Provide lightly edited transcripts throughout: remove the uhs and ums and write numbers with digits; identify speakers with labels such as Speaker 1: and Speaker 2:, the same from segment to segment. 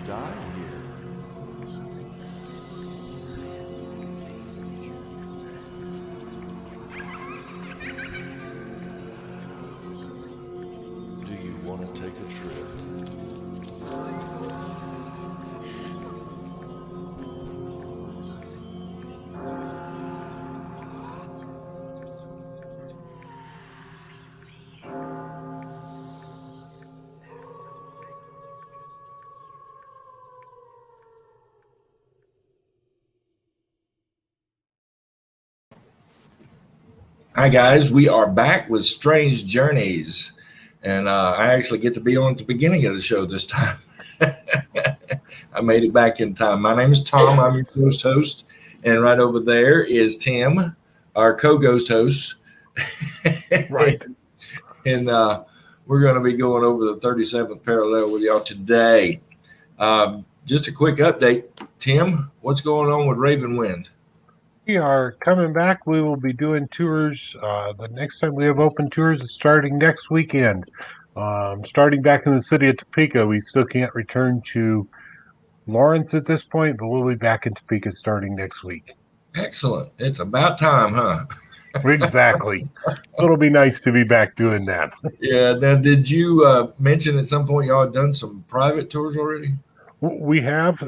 Speaker 1: die here. Do you want to take a trip?
Speaker 2: Hi guys, we are back with Strange Journeys, and I actually get to be on at the beginning of the show this time. I made it back in time. My name is Tom. I'm your ghost host, and right over there is Tim, our co-ghost host.
Speaker 3: Right.
Speaker 2: And we're going to be going over the 37th parallel with y'all today. Just a quick update. Tim, what's going on with Raven Wind?
Speaker 3: We are coming back. We will be doing tours. The next time we have open tours is starting next weekend. Starting back in the city of Topeka. We still can't return to Lawrence at this point, but we'll be back in Topeka starting next week.
Speaker 2: Excellent. It's about time, huh?
Speaker 3: Exactly. It'll be nice to be back doing that.
Speaker 2: Yeah. Now, did you mention at some point y'all had done some private tours already?
Speaker 3: We have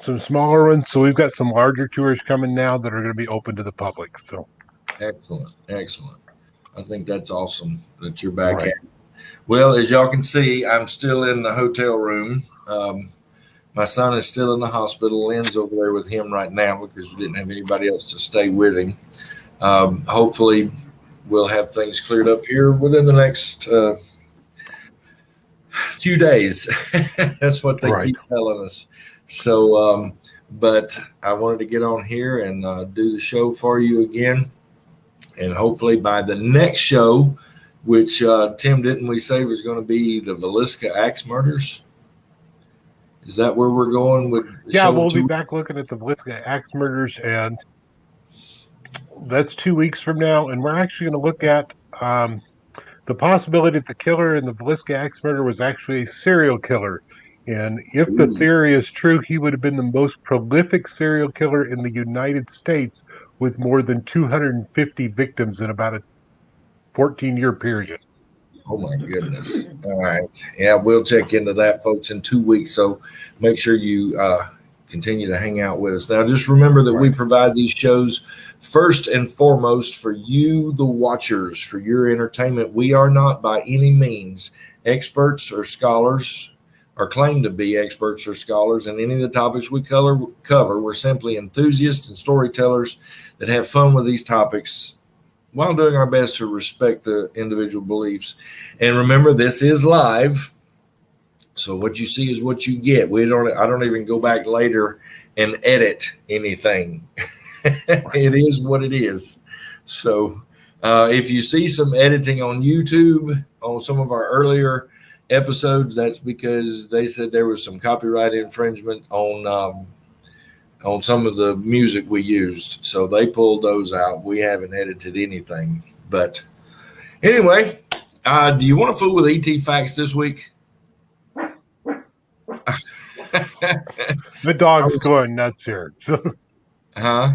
Speaker 3: some smaller ones, so we've got some larger tours coming now that are going to be open to the public. So
Speaker 2: Excellent. Excellent. I think that's awesome that you're back
Speaker 3: right.
Speaker 2: at. Well, as y'all can see, I'm still in the hotel room. My son is still in the hospital. Lynn's over there with him right now because we didn't have anybody else to stay with him. Hopefully, we'll have things cleared up here within the next few days. That's what they keep telling us. So, but I wanted to get on here and do the show for you again. And hopefully by the next show, which Tim, didn't we say was going to be the Villisca Axe Murders? Is that where we're going with?
Speaker 3: Yeah, we'll be back looking at the Villisca Axe Murders, and that's 2 weeks from now. And we're actually going to look at the possibility that the killer in the Villisca Axe Murder was actually a serial killer. And if the theory is true, he would have been the most prolific serial killer in the United States with more than 250 victims in about a 14-year period.
Speaker 2: Oh, my goodness. All right. Yeah, we'll check into that, folks, in 2 weeks. So make sure you continue to hang out with us. Now, just remember that we provide these shows first and foremost for you, the watchers, for your entertainment. We are not by any means experts or scholars or claim to be experts or scholars in any of the topics we cover. We're simply enthusiasts and storytellers that have fun with these topics while doing our best to respect the individual beliefs. And remember, this is live. So what you see is what you get. I don't even go back later and edit anything. It is what it is. So if you see some editing on YouTube on some of our earlier episodes, that's because they said there was some copyright infringement on some of the music we used. So they pulled those out. We haven't edited anything. But anyway, do you want to fool with ET Facts this week?
Speaker 3: The dog's going nuts here.
Speaker 2: Huh?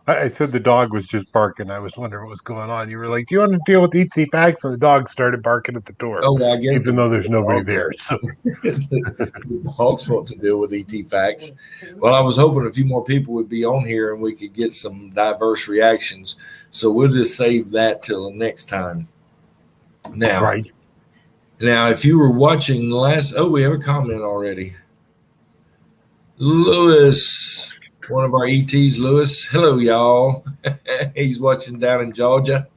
Speaker 3: I said the dog was just barking. I was wondering what was going on. You were like, "Do you want to deal with ET Facts?" And the dog started barking at the door.
Speaker 2: Oh, well, I guess
Speaker 3: even though there's nobody there. So
Speaker 2: the dogs want to deal with ET Facts. Well, I was hoping a few more people would be on here and we could get some diverse reactions. So we'll just save that till the next time. Now, if you were watching we have a comment already. Lewis, one of our ETs, Lewis. Hello, y'all. He's watching down in Georgia.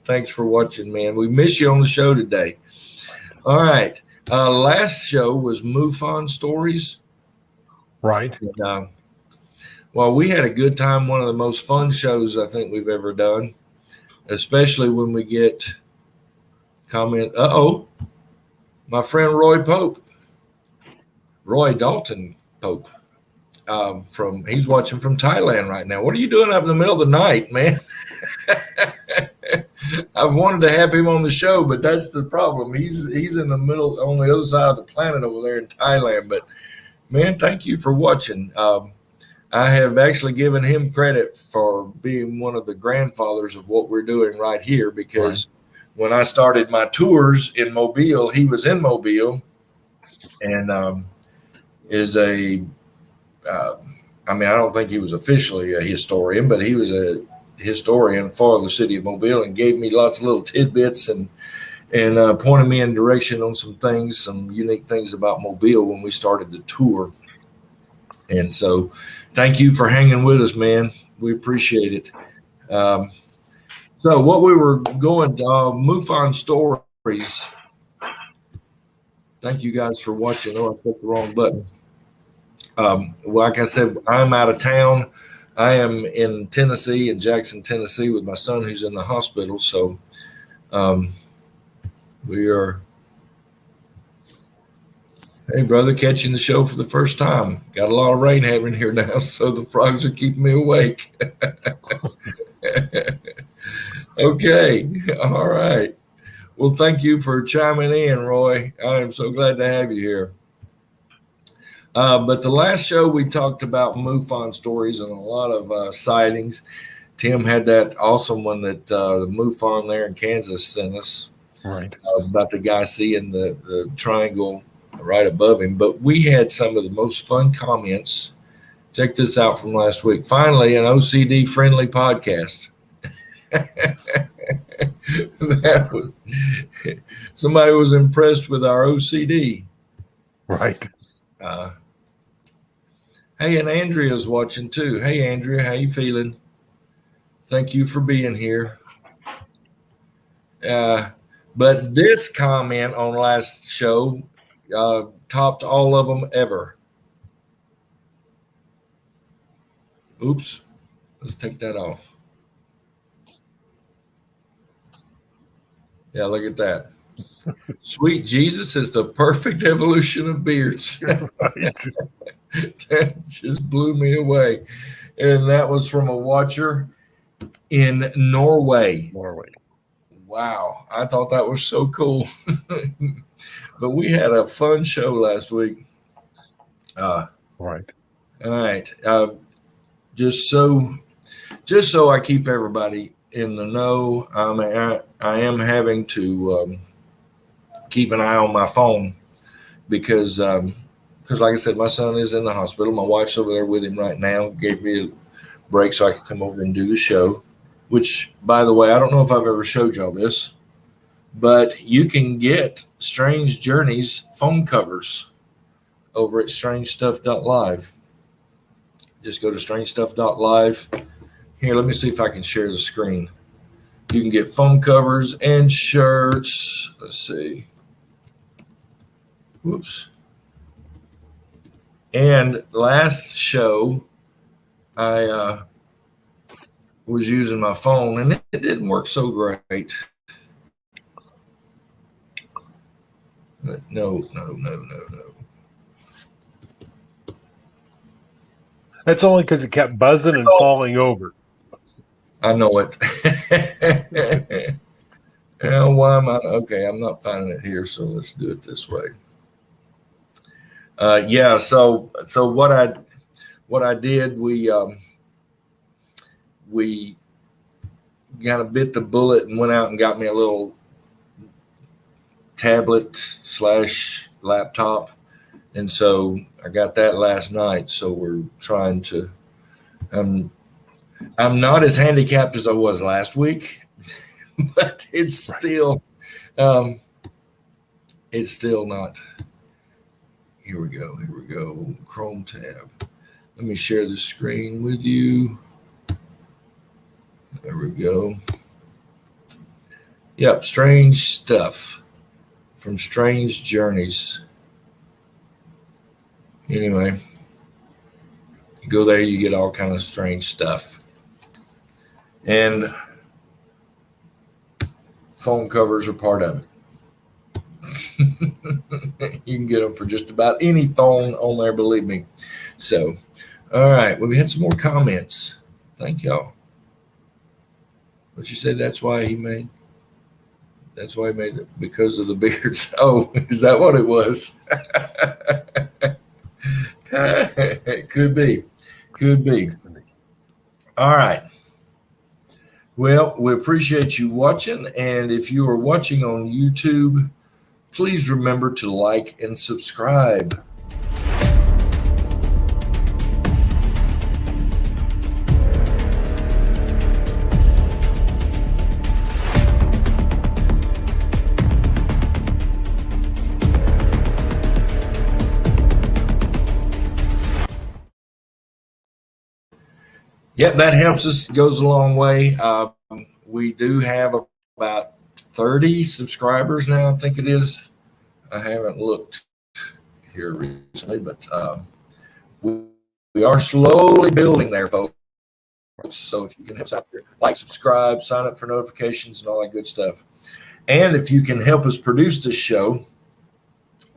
Speaker 2: Thanks for watching, man. We miss you on the show today. All right. Last show was MUFON stories.
Speaker 3: Right.
Speaker 2: And, well, we had a good time. One of the most fun shows I think we've ever done, especially when we get comment. My friend Roy Dalton Pope. he's watching from Thailand right now. What are you doing up in the middle of the night, man? I've wanted to have him on the show, but that's the problem. He's in the middle, on the other side of the planet over there in Thailand. But man, thank you for watching. I have actually given him credit for being one of the grandfathers of what we're doing right here, because when I started my tours in Mobile, he was in Mobile, and is a I mean, I don't think he was officially a historian, but he was a historian for the city of Mobile, and gave me lots of little tidbits and pointed me in direction on some things, some unique things about Mobile when we started the tour. And so thank you for hanging with us, man. We appreciate it. So what we were going to, MUFON stories. Thank you guys for watching. Oh, I clicked the wrong button. Like I said, I'm out of town. I am in Tennessee, in Jackson, Tennessee, with my son who's in the hospital. So we are, hey, brother, catching the show for the first time. Got a lot of rain happening here now, so the frogs are keeping me awake. Okay. All right. Well, thank you for chiming in, Roy. I am so glad to have you here. But the last show we talked about MUFON stories and a lot of sightings. Tim had that awesome one that the MUFON there in Kansas sent us,
Speaker 3: right,
Speaker 2: about the guy seeing the triangle right above him. But we had some of the most fun comments. Check this out from last week. Finally, an OCD friendly podcast. That was, somebody was impressed with our OCD.
Speaker 3: Right.
Speaker 2: Hey, and Andrea's watching too. Hey, Andrea, how you feeling? Thank you for being here. But this comment on last show topped all of them ever. Oops. Let's take that off. Yeah, look at that. Sweet Jesus is the perfect evolution of beards.
Speaker 3: Right.
Speaker 2: That just blew me away. And that was from a watcher in Norway. Wow. I thought that was so cool. But we had a fun show last week.
Speaker 3: Right.
Speaker 2: All right. Just so I keep everybody in the know, I am having to keep an eye on my phone because like I said, my son is in the hospital. My wife's over there with him right now. Gave me a break so I could come over and do the show, which, by the way, I don't know if I've ever showed y'all this, but you can get Strange Journeys phone covers over at strangestuff.live. Just go to strangestuff.live. Here, let me see if I can share the screen. You can get phone covers and shirts. Let's see. Whoops. And last show, I was using my phone, and it didn't work so great. No.
Speaker 3: That's only because it kept buzzing and falling over.
Speaker 2: I know it. Why am I? Okay, I'm not finding it here, so let's do it this way. Yeah. So what I did, we kind of bit the bullet and went out and got me a little tablet / laptop, and so I got that last night. So we're trying to. I'm not as handicapped as I was last week, but it's still not. Here we go. Chrome tab. Let me share the screen with you. There we go. Yep, Strange Stuff from Strange Journeys. Anyway, you go there, you get all kind of strange stuff. And phone covers are part of it. You can get them for just about any phone on there, believe me. So, all right. Well, we had some more comments. Thank y'all. What you say? That's why he made it because of the beards. Oh, is that what it was? It could be. All right. Well, we appreciate you watching. And if you are watching on YouTube, please remember to like and subscribe. Yep, that helps us, goes a long way. We do have about 30 subscribers now, I think it is. I haven't looked here recently, but we are slowly building there, folks. So if you can help us out there, like, subscribe, sign up for notifications and all that good stuff. And if you can help us produce this show,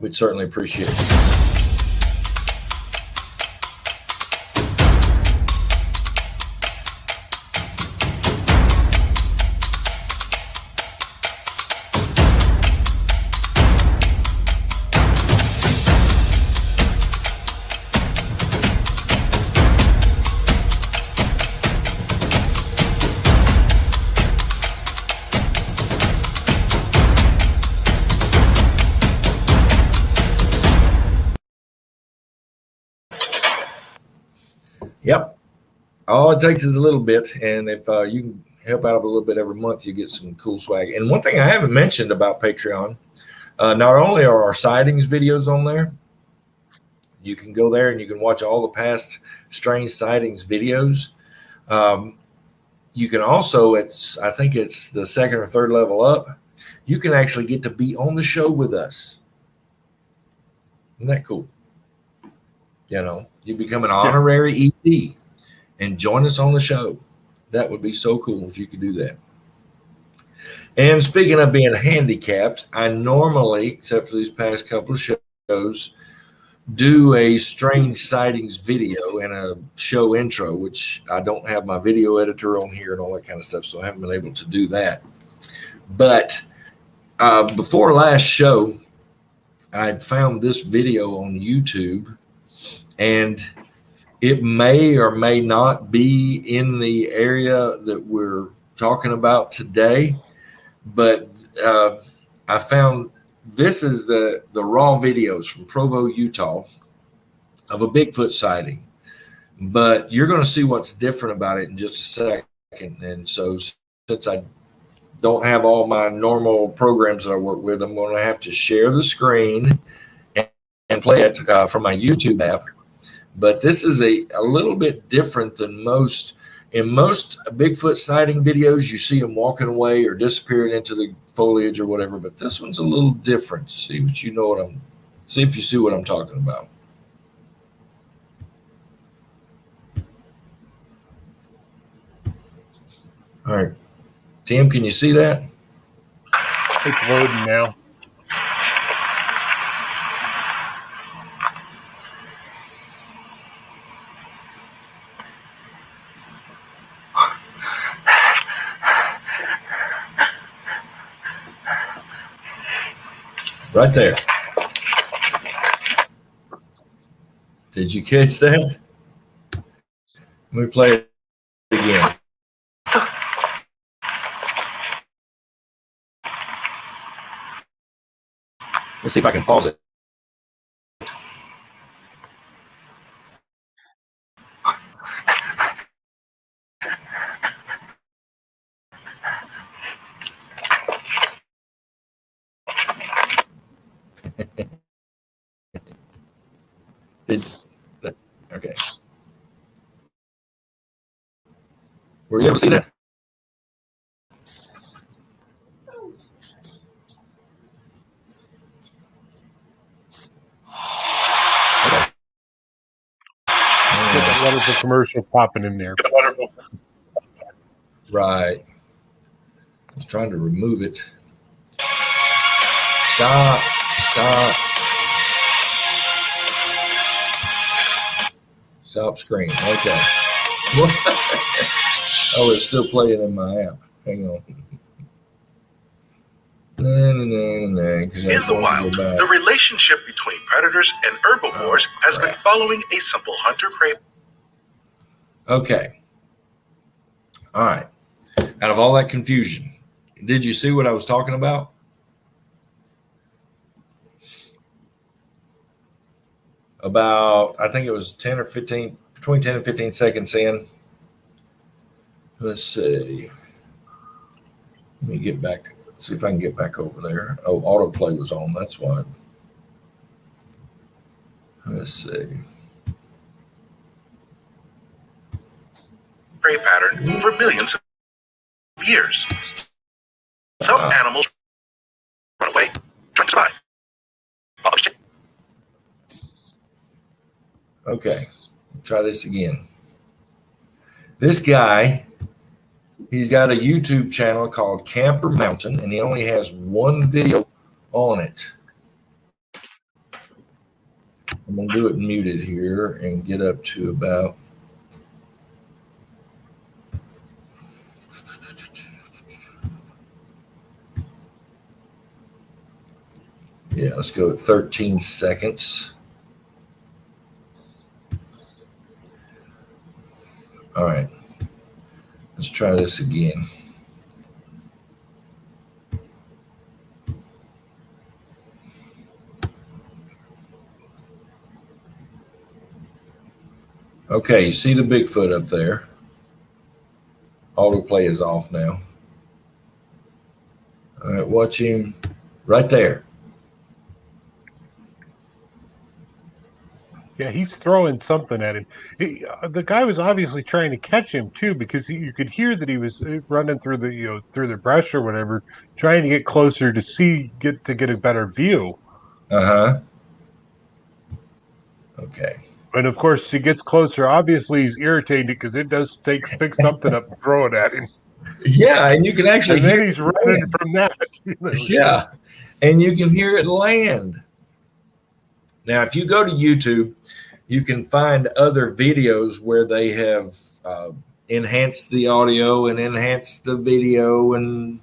Speaker 2: we'd certainly appreciate it. Yep. All it takes is a little bit. And if you can help out a little bit every month, you get some cool swag. And one thing I haven't mentioned about Patreon, not only are our sightings videos on there, you can go there and you can watch all the past strange sightings videos. You can also, I think it's the second or third level up, you can actually get to be on the show with us. Isn't that cool? You know, you become an honorary ED and join us on the show. That would be so cool if you could do that. And speaking of being handicapped, I normally, except for these past couple of shows, do a strange sightings video and a show intro, which I don't have my video editor on here and all that kind of stuff, so I haven't been able to do that. But before last show, I had found this video on YouTube, and it may or may not be in the area that we're talking about today, but I found this is the raw videos from Provo, Utah, of a Bigfoot sighting. But you're going to see what's different about it in just a second. And so since I don't have all my normal programs that I work with, I'm going to have to share the screen and play it from my YouTube app. But this is a little bit different than most. In most Bigfoot sighting videos, you see them walking away or disappearing into the foliage or whatever. But this one's a little different. See if you see what I'm talking about. All right, Tim, can you see that?
Speaker 3: It's loading now.
Speaker 2: Right there. Did you catch that? Let me play it again. Let's see if I can pause it. Okay. Were you able to see that?
Speaker 3: That wonderful commercial popping in there.
Speaker 2: Right. I was trying to remove it. Stop. Stop screen. Okay. Oh, it's still playing in my app. Hang on.
Speaker 4: In the wild, the relationship between predators and herbivores has been following a simple hunter-prey.
Speaker 2: Okay. All right. Out of all that confusion, did you see what I was talking about? About, I think it was 10 or 15, between 10 and 15 seconds in. Let's see. Let me get back, see if I can get back over there. Oh, autoplay was on. That's why. Let's see.
Speaker 4: Prey pattern for millions of years. Some animals run away, trying to survive.
Speaker 2: Okay, try this again. This guy, he's got a YouTube channel called Camper Mountain, and he only has one video on it. I'm going to do it muted here and get up to about. Yeah, let's go at 13 seconds. All right, let's try this again. Okay, you see the Bigfoot up there. Autoplay is off now. All right, watch him right there.
Speaker 3: Yeah, he's throwing something at him. The guy was obviously trying to catch him too, because you could hear that he was running through the through the brush or whatever, trying to get closer to get a better view.
Speaker 2: Okay.
Speaker 3: And of course, he gets closer. Obviously, he's irritated because it does pick something up and throw it at him.
Speaker 2: Yeah, and you can actually
Speaker 3: and
Speaker 2: hear
Speaker 3: then he's running from that.
Speaker 2: Yeah, and you can hear it land. Now, if you go to YouTube, you can find other videos where they have enhanced the audio and enhanced the video and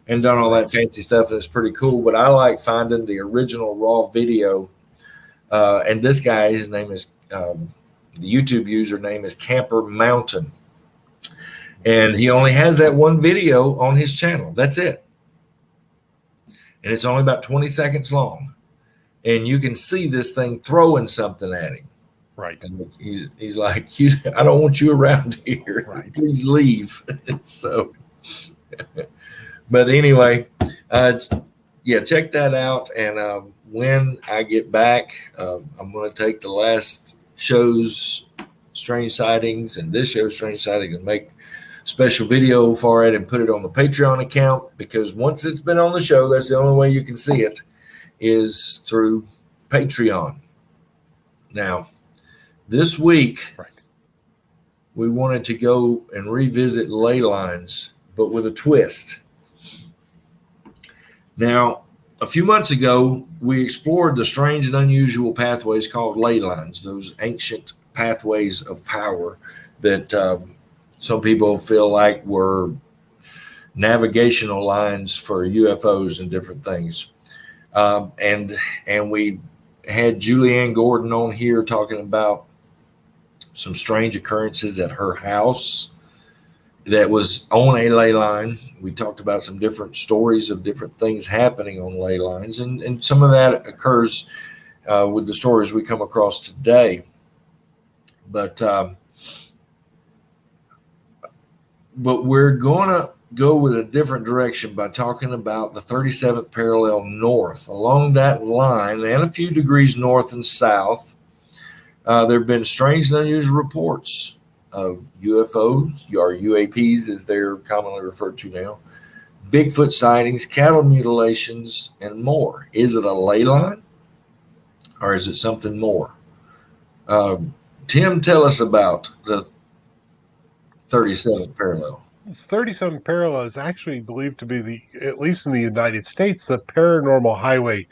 Speaker 2: done all that fancy stuff, and it's pretty cool. But I like finding the original raw video. And this guy, his name is the YouTube username is Camper Mountain, and he only has that one video on his channel. That's it, and it's only about 20 seconds long. And you can see this thing throwing something at him.
Speaker 3: Right.
Speaker 2: And he's like, I don't want you around here.
Speaker 3: Right.
Speaker 2: Please leave. So, but anyway, yeah, check that out. And when I get back, I'm going to take the last show's Strange Sightings and this show's Strange Sightings and make a special video for it and put it on the Patreon account, because once it's been on the show, that's the only way you can see it, is through Patreon. Now, this week, we wanted to go and revisit Ley Lines, but with a twist. Now, a few months ago, we explored the strange and unusual pathways called Ley Lines, those ancient pathways of power that some people feel like were navigational lines for UFOs and different things. And we had Julianne Gordon on here talking about some strange occurrences at her house that was on a ley line. We talked about some different stories of different things happening on ley lines, and some of that occurs with the stories we come across today. But we're going to go with a different direction by talking about the 37th parallel north. Along that line, and a few degrees north and south, there have been strange and unusual reports of UFOs, or UAPs as they're commonly referred to now, Bigfoot sightings, cattle mutilations, and more. Is it a ley line, or is it something more? Tim, tell us about the 37th parallel.
Speaker 3: 37 parallel is actually believed to be at least in the United States, the paranormal highway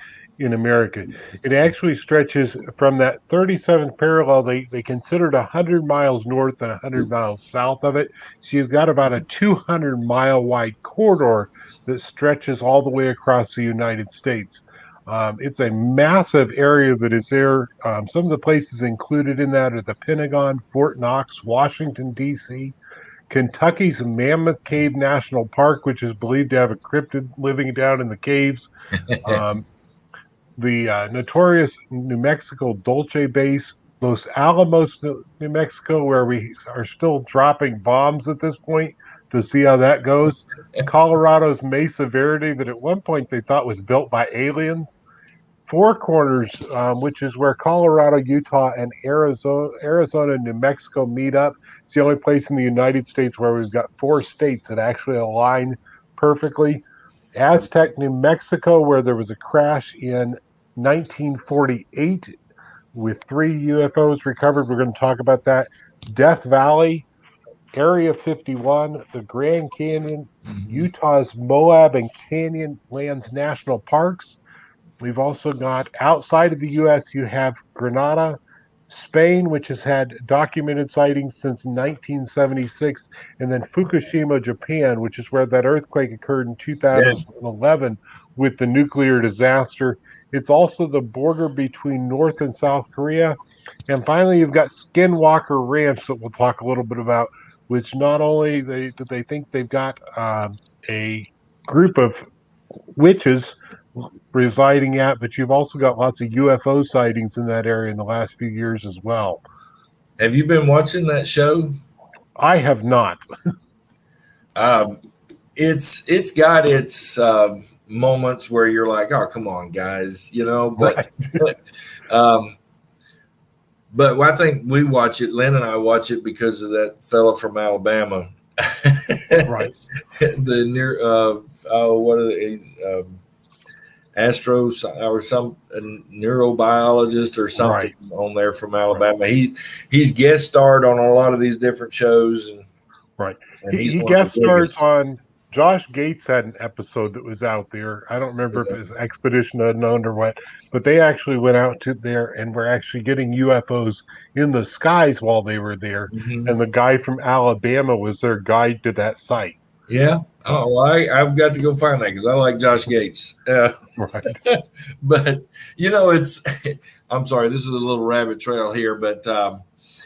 Speaker 3: in America. It actually stretches from that 37th parallel. They considered 100 miles north and 100 miles south of it. So you've got about a 200-mile wide corridor that stretches all the way across the United States. It's a massive area that is there. Some of the places included in that are the Pentagon, Fort Knox, Washington, D.C., Kentucky's Mammoth Cave National Park, which is believed to have a cryptid living down in the caves. Um, the notorious New Mexico Dulce base, Los Alamos, New Mexico, where we are still dropping bombs at this point to see how that goes. Colorado's Mesa Verde, that at one point they thought was built by aliens. Four Corners, which is where Colorado, Utah, and Arizona, New Mexico meet up. It's the only place in the United States where we've got four states that actually align perfectly. Aztec, New Mexico, where there was a crash in 1948 with 3 UFOs recovered. We're going to talk about that. Death Valley, Area 51, the Grand Canyon, Utah's Moab and Canyonlands National Parks. We've also got outside of the U.S., you have Grenada, Spain, which has had documented sightings since 1976, and then Fukushima, Japan, which is where that earthquake occurred in 2011 with the nuclear disaster. It's also the border between North and South Korea. And finally, you've got Skinwalker Ranch that we'll talk a little bit about, which not only do they think they've got a group of witches residing at, but you've also got lots of UFO sightings in that area in the last few years as well.
Speaker 2: Have you been watching that show?
Speaker 3: I have not.
Speaker 2: It's got its moments where you're like, oh, come on, guys, you know, but but I think we watch it. Lynn and I watch it because of that fella from Alabama,
Speaker 3: Right?
Speaker 2: The near what are they? Astros or some neurobiologist or something on there from Alabama. Right. He's guest starred on a lot of these different shows, and
Speaker 3: he guest stars on. Josh Gates had an episode that was out there. I don't remember if it was Expedition Unknown or what, but they actually went out to there and were actually getting UFOs in the skies while they were there. And the guy from Alabama was their guide to that site.
Speaker 2: Yeah. Oh, well, I've got to go find that because I like Josh Gates. But, you know, I'm sorry, this is a little rabbit trail here, but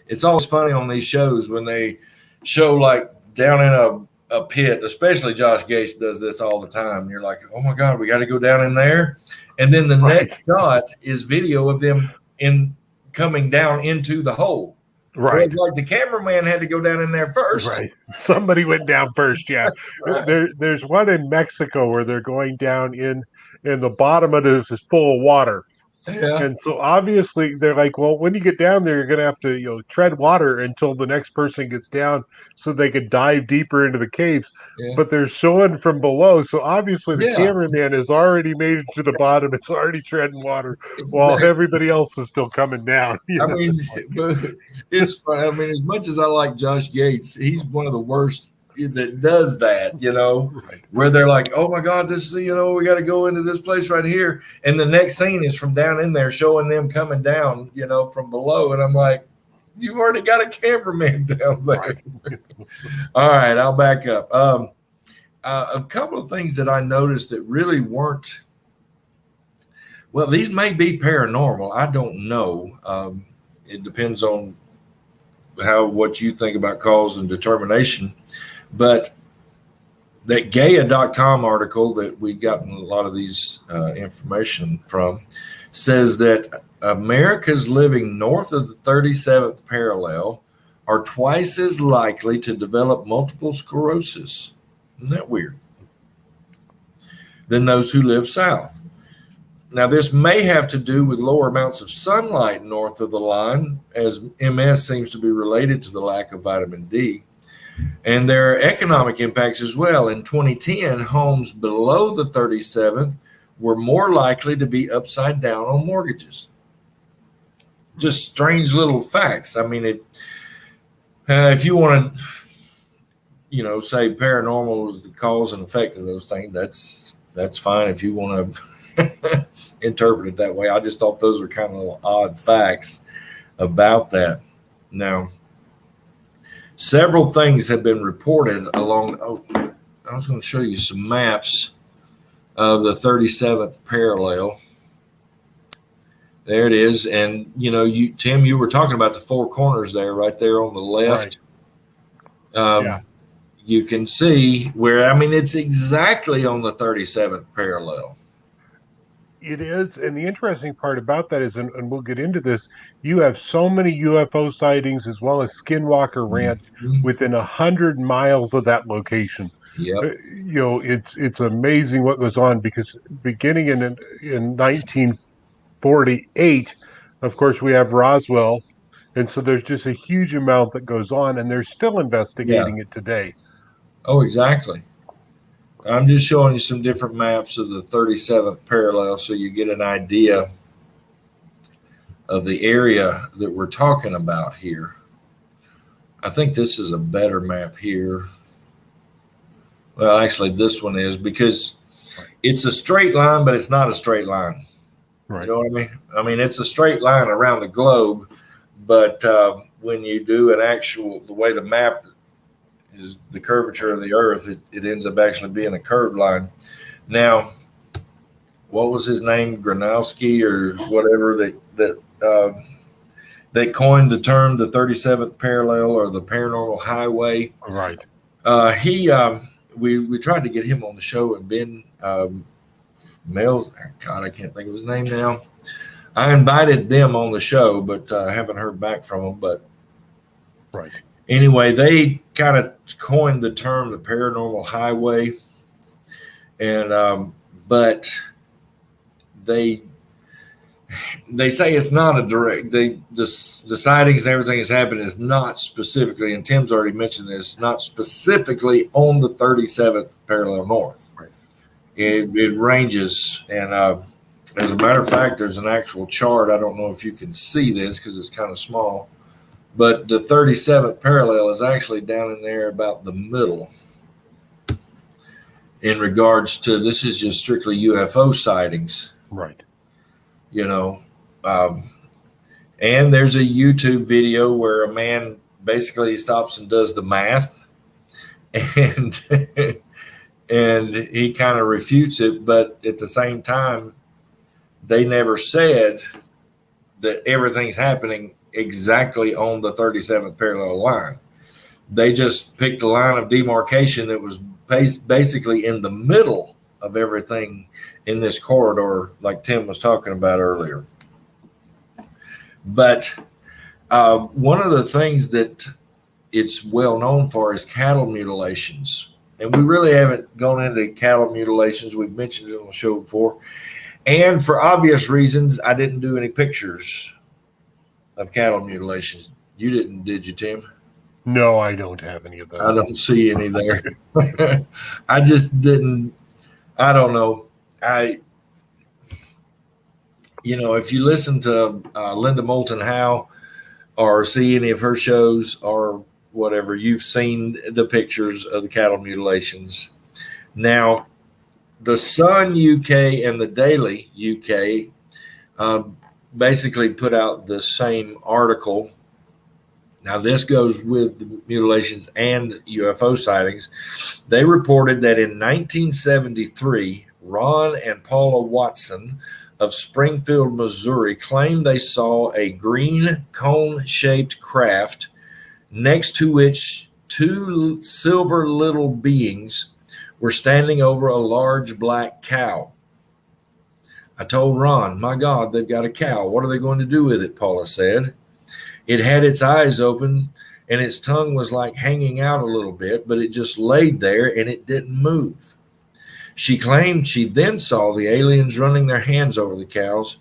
Speaker 2: it's always funny on these shows when they show like down in a pit, especially Josh Gates does this all the time. And you're like, oh my God, we got to go down in there. And then the next shot is video of them coming down into the hole. Right. It's like the cameraman had to go down in there first.
Speaker 3: Right. Somebody went down first. Yeah. There's one in Mexico where they're going down in the bottom of it is full of water. Yeah. And so obviously they're like, well, when you get down there, you're going to have to, tread water until the next person gets down so they could dive deeper into the caves. Yeah. But they're showing from below. So obviously the cameraman has already made it to the bottom. It's already treading water while everybody else is still coming down.
Speaker 2: I mean, but it's fun. I mean, as much as I like Josh Gates, he's one of the worst that does that, where they're like, oh my God, this is, we got to go into this place right here. And the next scene is from down in there showing them coming down, from below. And I'm like, you've already got a cameraman down there. Right. All right, I'll back up. A couple of things that I noticed that really weren't, well, these may be paranormal. I don't know. It depends on what you think about cause and determination. But that Gaia.com article that we've gotten a lot of these information from says that Americans living north of the 37th parallel are twice as likely to develop multiple sclerosis. Isn't that weird? Than those who live south. Now, this may have to do with lower amounts of sunlight north of the line, as MS seems to be related to the lack of vitamin D. And there are economic impacts as well. In 2010, homes below the 37th were more likely to be upside down on mortgages. Just strange little facts. I mean, if you want to, say paranormal is the cause and effect of those things, that's fine. If you want to interpreted that way. I just thought those were kind of odd facts about that. Now, several things have been reported along. Oh, I was going to show you some maps of the 37th parallel. There it is. And, Tim, you were talking about the four corners there, right there on the left.
Speaker 3: Right. Yeah.
Speaker 2: You can see where, it's exactly on the 37th parallel.
Speaker 3: It is. And the interesting part about that is, and we'll get into this, you have so many UFO sightings as well as Skinwalker Ranch within 100 miles of that location.
Speaker 2: Yep.
Speaker 3: It's amazing what goes on, because beginning in 1948, of course, we have Roswell. And so there's just a huge amount that goes on, and they're still investigating it today.
Speaker 2: Oh, exactly. I'm just showing you some different maps of the 37th parallel so you get an idea of the area that we're talking about here. I think this is a better map here. Well, actually, this one is, because it's a straight line, but it's not a straight line.
Speaker 3: Right.
Speaker 2: You know what I mean? It's a straight line around the globe, but when you do the way the map is, the curvature of the earth, it ends up actually being a curved line. Now, what was his name? Gronowski or whatever that coined the term the 37th parallel or the paranormal highway.
Speaker 3: Right.
Speaker 2: We tried to get him on the show, and Ben Mills, God, I can't think of his name now. I invited them on the show, but I haven't heard back from them. But
Speaker 3: right.
Speaker 2: Anyway, they kind of coined the term the paranormal highway, and but they say it's not a direct. The sightings and everything that's happened is not specifically, and Tim's already mentioned this, not specifically on the 37th parallel north.
Speaker 3: Right.
Speaker 2: It ranges, and as a matter of fact, there's an actual chart. I don't know if you can see this because it's kind of small. But the 37th parallel is actually down in there about the middle in regards to, this is just strictly UFO sightings.
Speaker 3: Right.
Speaker 2: And there's a YouTube video where a man basically stops and does the math, and and he kind of refutes it. But at the same time, they never said that everything's happening exactly on the 37th parallel line. They just picked a line of demarcation that was basically in the middle of everything in this corridor, like Tim was talking about earlier. But one of the things that it's well known for is cattle mutilations. And we really haven't gone into cattle mutilations. We've mentioned it on the show before. And for obvious reasons, I didn't do any pictures of cattle mutilations. You didn't, did you, Tim?
Speaker 3: No, I don't have any of those.
Speaker 2: I don't see any there. I just didn't. I don't know. If you listen to Linda Moulton Howe or see any of her shows or whatever, you've seen the pictures of the cattle mutilations. Now, the Sun UK and the Daily UK basically put out the same article. Now, this goes with the mutilations and UFO sightings. They reported that in 1973, Ron and Paula Watson of Springfield, Missouri, claimed they saw a green cone-shaped craft next to which two silver little beings were standing over a large black cow. I told Ron, my God, they've got a cow. What are they going to do with it? Paula said. It had its eyes open and its tongue was like hanging out a little bit, but it just laid there and it didn't move. She claimed she then saw the aliens running their hands over the cows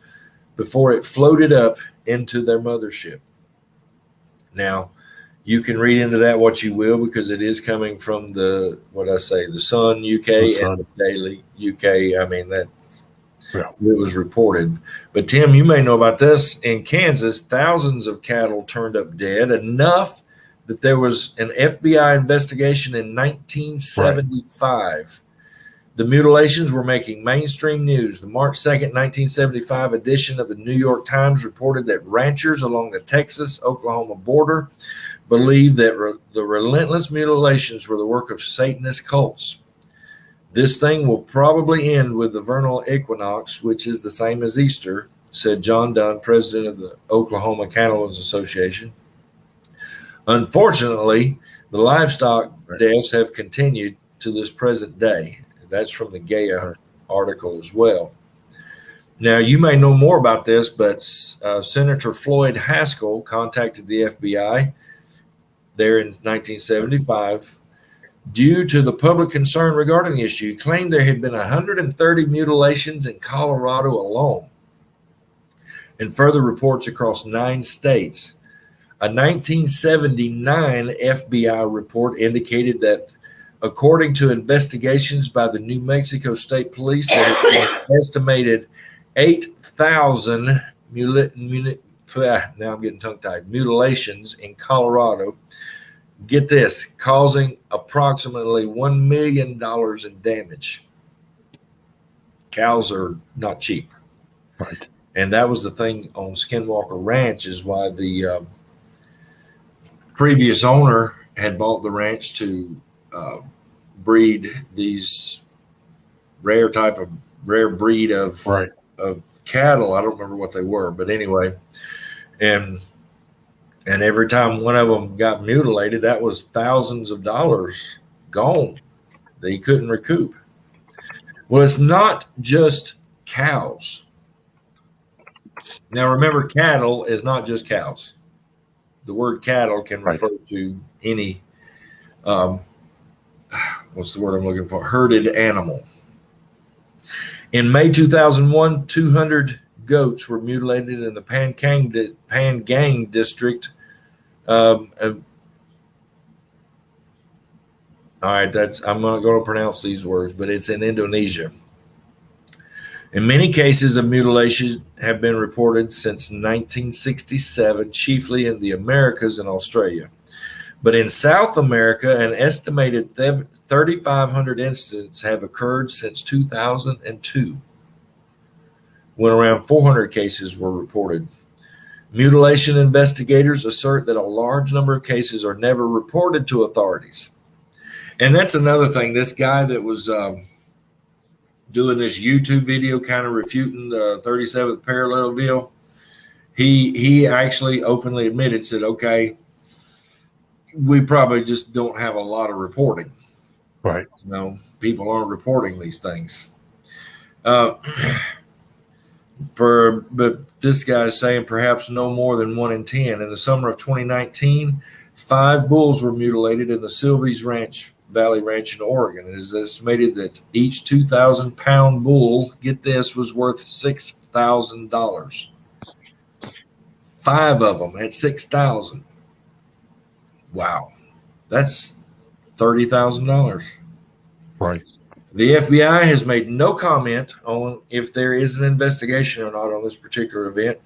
Speaker 2: before it floated up into their mothership. Now, you can read into that what you will, because it is coming from the Sun UK and the Daily UK. I mean, that's it was reported. But Tim, you may know about this. In Kansas, thousands of cattle turned up dead, enough that there was an FBI investigation in 1975 The mutilations were making mainstream news. The March 2nd, 1975 edition of the New York Times reported that ranchers along the Texas-Oklahoma border believed that the relentless mutilations were the work of Satanist cults. This thing will probably end with the vernal equinox, which is the same as Easter, said John Dunn, president of the Oklahoma Cattlemen's Association. Unfortunately, the livestock deaths have continued to this present day. That's from the Gaia article as well. Now, you may know more about this, but Senator Floyd Haskell contacted the FBI there in 1975. Due to the public concern regarding the issue, he claimed there had been 130 mutilations in Colorado alone, and further reports across 9 states. A 1979 FBI report indicated that, according to investigations by the New Mexico State Police, there had been an estimated 8,000 now I'm getting tongue-tied, mutilations in Colorado. Get this, causing approximately $1 million in damage. Cows are not cheap.
Speaker 3: Right.
Speaker 2: And that was the thing on Skinwalker Ranch, is why the previous owner had bought the ranch to breed these rare breed of cattle. I don't remember what they were, but anyway, and every time one of them got mutilated, that was thousands of dollars gone that he couldn't recoup. Well, it's not just cows. Now, remember, cattle is not just cows. The word cattle can refer to any, what's the word I'm looking for? Herded animal. In May 2001, 200 goats were mutilated in the Pangang district. All right, I'm not going to pronounce these words, but it's in Indonesia. In many cases of mutilation have been reported since 1967, chiefly in the Americas and Australia. But in South America, an estimated 3,500 incidents have occurred since 2002, when around 400 cases were reported. Mutilation investigators assert that a large number of cases are never reported to authorities. And that's another thing. This guy that was doing this YouTube video kind of refuting the 37th parallel deal, he actually openly admitted, said, okay, we probably just don't have a lot of reporting.
Speaker 3: Right.
Speaker 2: You know, people aren't reporting these things. But this guy is saying perhaps no more than 1 in 10. In the summer of 2019, 5 bulls were mutilated in the Sylvies Valley Ranch in Oregon. It is estimated that each 2,000-pound bull, get this, was worth $6,000. 5 of them at $6,000. Wow, that's $30,000.
Speaker 3: Right.
Speaker 2: The FBI has made no comment on if there is an investigation or not on this particular event,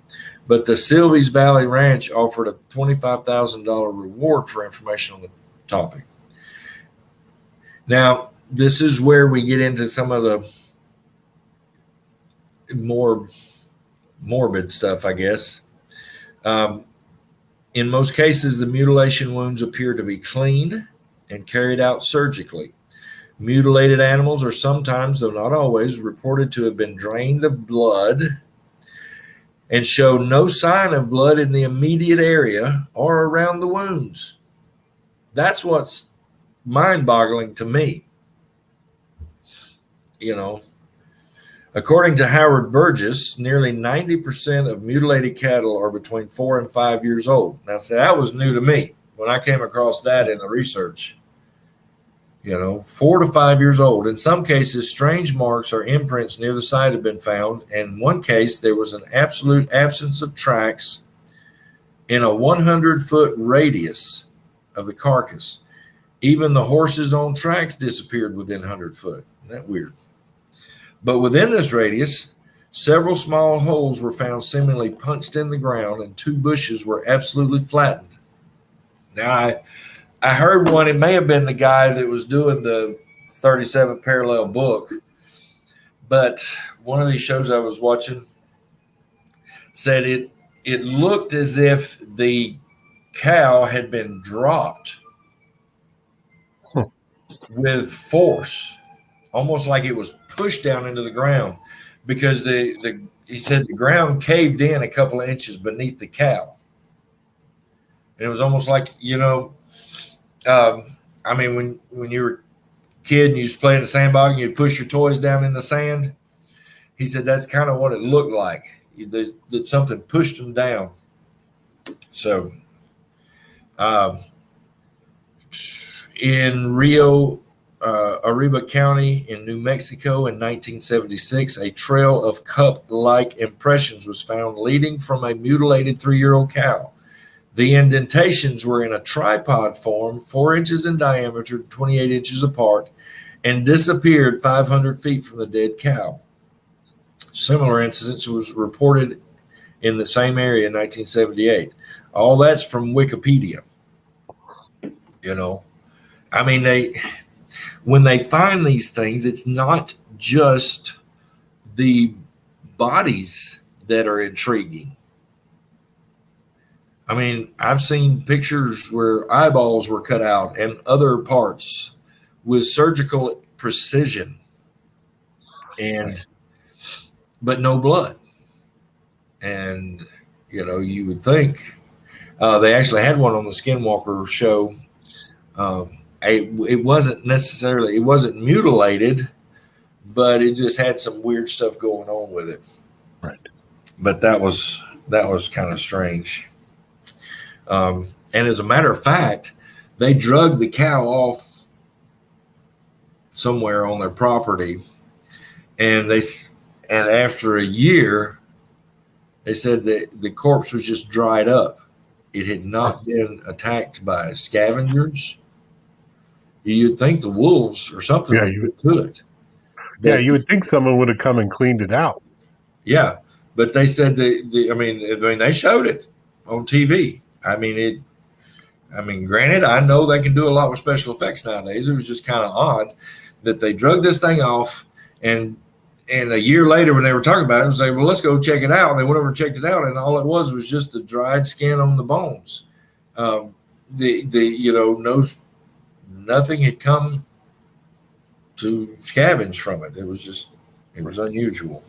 Speaker 2: but the Sylvies Valley Ranch offered a $25,000 reward for information on the topic. Now, this is where we get into some of the more morbid stuff, I guess. In most cases, the mutilation wounds appear to be clean and carried out surgically. Mutilated animals are sometimes, though not always, reported to have been drained of blood and show no sign of blood in the immediate area or around the wounds. That's what's mind-boggling to me. You know, according to Howard Burgess, nearly 90% of mutilated cattle are between 4 and 5 years old. Now, that was new to me when I came across that in the research. 4 to 5 years old. In some cases, strange marks or imprints near the site have been found. In one case, there was an absolute absence of tracks in a 100-foot radius of the carcass. Even the horses on tracks disappeared within 100 foot. Isn't that weird? But within this radius, several small holes were found seemingly punched in the ground, and 2 bushes were absolutely flattened. Now, I heard one, it may have been the guy that was doing the 37th parallel book. But one of these shows I was watching said it looked as if the cow had been dropped with force, almost like it was pushed down into the ground, because he said the ground caved in a couple of inches beneath the cow. And it was almost like, I mean, when you were a kid and you used to play in the sandbox and you'd push your toys down in the sand, he said that's kind of what it looked like, that something pushed them down. So in Rio Arriba County in New Mexico in 1976, a trail of cup-like impressions was found leading from a mutilated 3-year-old cow. The indentations were in a tripod form, 4 inches in diameter, 28 inches apart, and disappeared 500 feet from the dead cow. Similar incidents was reported in the same area in 1978. All that's from Wikipedia. I mean, when they find these things, it's not just the bodies that are intriguing. I mean, I've seen pictures where eyeballs were cut out and other parts with surgical precision, but no blood. And, you would think they actually had one on the Skinwalker show. It wasn't mutilated, but it just had some weird stuff going on with it.
Speaker 3: Right.
Speaker 2: But that was kind of strange. And as a matter of fact, they drugged the cow off somewhere on their property, and after a year, they said that the corpse was just dried up. It had not been attacked by scavengers. You'd think the wolves or something would get to it.
Speaker 3: But, you would think someone would have come and cleaned it out.
Speaker 2: Yeah, but they said I mean, they showed it on TV. I mean, granted, I know they can do a lot with special effects nowadays. It was just kind of odd that they drugged this thing off, and a year later when they were talking about it, they well, let's go check it out. And they went over and checked it out, and all it was just the dried skin on the bones. Nothing had come to scavenge from it. It was unusual.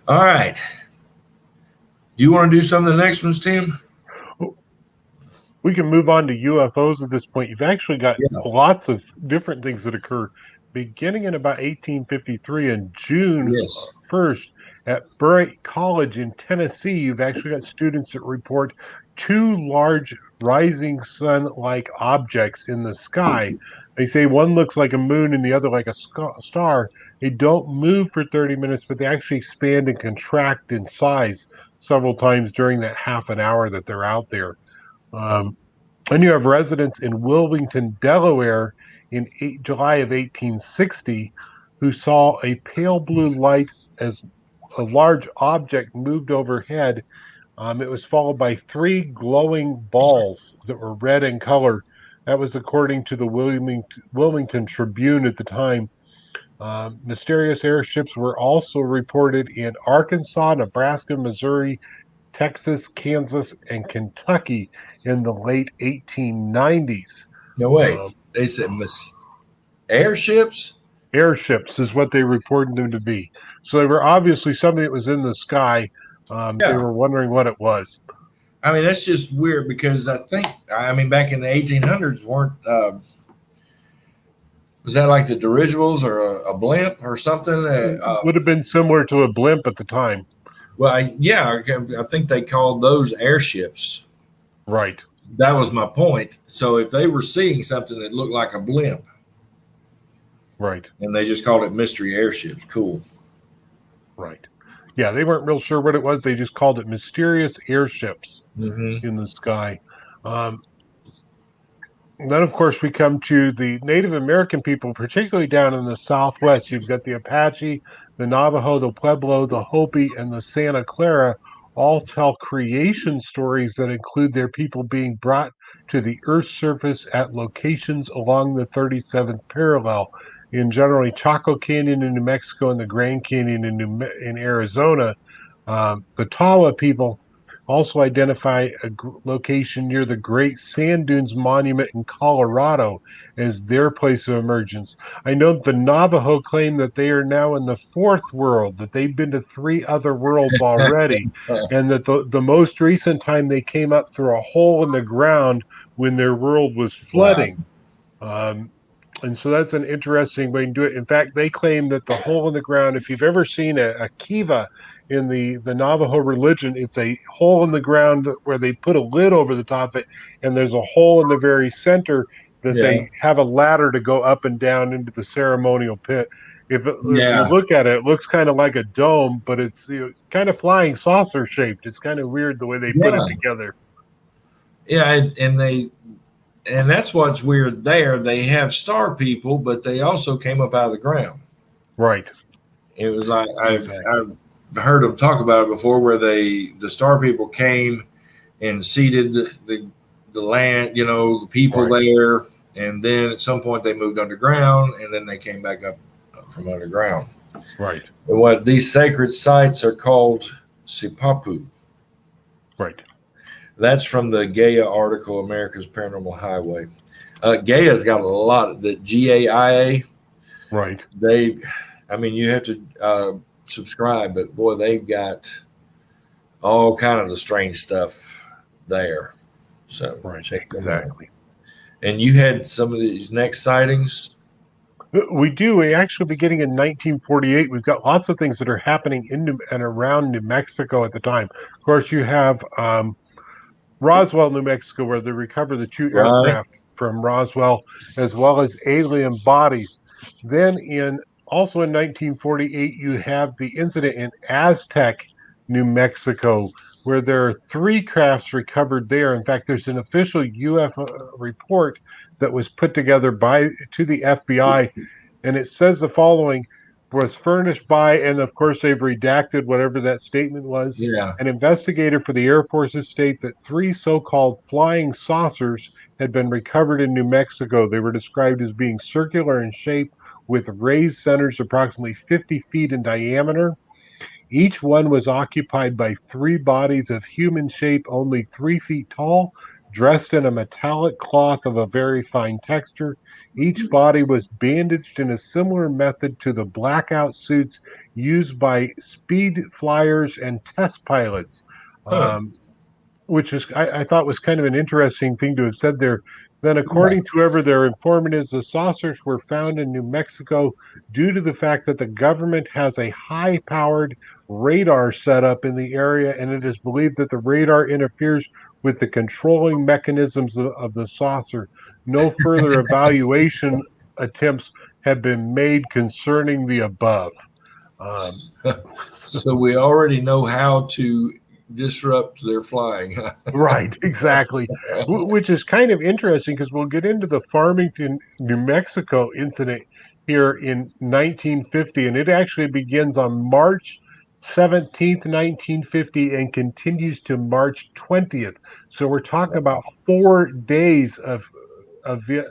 Speaker 2: All right. Do you want to do some of the next ones, Tim?
Speaker 3: We can move on to UFOs at this point. You've actually got lots of different things that occur beginning in about 1853 and June 1st at Burritt College in Tennessee. You've actually got students that report 2 large rising sun-like objects in the sky. They say one looks like a moon and the other like a star. They don't move for 30 minutes, but they actually expand and contract in size several times during that half an hour that they're out there. And you have residents in Wilmington, Delaware in July of 1860 who saw a pale blue light as a large object moved overhead. It was followed by 3 glowing balls that were red in color. That was according to the Wilmington Tribune at the time. Mysterious airships were also reported in Arkansas, Nebraska, Missouri, Texas, Kansas, and Kentucky in the late 1890s.
Speaker 2: No way. They said airships?
Speaker 3: Airships is what they reported them to be. So they were obviously something that was in the sky. They were wondering what it was.
Speaker 2: I mean, that's just weird because back in the 1800s, was that like the dirigibles or a blimp or something?
Speaker 3: Would have been similar to a blimp at the time.
Speaker 2: Well, I think they called those airships.
Speaker 3: Right.
Speaker 2: That was my point. So if they were seeing something that looked like a blimp.
Speaker 3: Right.
Speaker 2: And they just called it mystery airships. Cool.
Speaker 3: Right. Yeah, they weren't real sure what it was. They just called it mysterious airships in the sky. Then, of course, we come to the Native American people, particularly down in the Southwest. You've got the Apache, the Navajo, the Pueblo, the Hopi, and the Santa Clara, all tell creation stories that include their people being brought to the Earth's surface at locations along the 37th parallel in generally Chaco Canyon in New Mexico and the Grand Canyon in Arizona. The Tawa people also identify a location near the Great Sand Dunes Monument in Colorado as their place of emergence. I know the Navajo claim that they are now in the fourth world, that they've been to three other worlds already, and that the most recent time they came up through a hole in the ground when their world was
Speaker 2: Wow.
Speaker 3: flooding. Um, and so that's an interesting way to do it. In fact, they claim that the hole in the ground, if you've ever seen a kiva in the Navajo religion, it's a hole in the ground where they put a lid over the top of it, and there's a hole in the very center that
Speaker 2: Yeah.
Speaker 3: they have a ladder to go up and down into the ceremonial pit. If you
Speaker 2: Yeah.
Speaker 3: look at it, it looks kind of like a dome, but it's kind of flying saucer shaped. It's kind of weird the way they put it
Speaker 2: Yeah.
Speaker 3: together.
Speaker 2: Yeah. And that's what's weird there. They have star people, but they also came up out of the ground.
Speaker 3: Right.
Speaker 2: It was like
Speaker 3: Exactly.
Speaker 2: I've heard them talk about it before, where the star people came and seeded the land, the people
Speaker 3: Right.
Speaker 2: there, and then at some point they moved underground, and then they came back up from underground.
Speaker 3: Right.
Speaker 2: And what these sacred sites are called Sipapu.
Speaker 3: Right.
Speaker 2: That's from the Gaia article, America's Paranormal Highway. Gaia's got a lot. The GAIA.
Speaker 3: Right.
Speaker 2: You have to subscribe, but boy, they've got all kind of the strange stuff there. So
Speaker 3: Right.
Speaker 2: check them
Speaker 3: Exactly.
Speaker 2: out. And you had some of these next sightings.
Speaker 3: We do. We actually beginning in 1948. We've got lots of things that are happening in and around New Mexico at the time. Of course, you have Roswell, New Mexico, where they recover the two
Speaker 2: Right.
Speaker 3: aircraft from Roswell, as well as alien bodies. Then, also in 1948, you have the incident in Aztec, New Mexico, where there are three crafts recovered there. In fact, there's an official UFO report that was put together to the FBI, and it says the following: was furnished by, and of course they've redacted whatever that statement was.
Speaker 2: Yeah.
Speaker 3: An investigator for the Air Forces state that three so-called flying saucers had been recovered in New Mexico. They were described as being circular in shape with raised centers approximately 50 feet in diameter. Each one was occupied by three bodies of human shape, only 3 feet tall, dressed in a metallic cloth of a very fine texture. Each body was bandaged in a similar method to the blackout suits used by speed flyers and test pilots.
Speaker 2: Huh.
Speaker 3: Which I thought was kind of an interesting thing to have said there. Then,
Speaker 2: Yeah.
Speaker 3: according to whoever their informant is, the saucers were found in New Mexico due to the fact that the government has a high powered radar set up in the area, and it is believed that the radar interferes with the controlling mechanisms of the saucer. No further evaluation attempts have been made concerning the above.
Speaker 2: So we already know how to disrupt their flying.
Speaker 3: Right, exactly. Which is kind of interesting because we'll get into the Farmington, New Mexico incident here in 1950, and it actually begins on March 17th, 1950, and continues to March 20th. So we're talking about 4 days of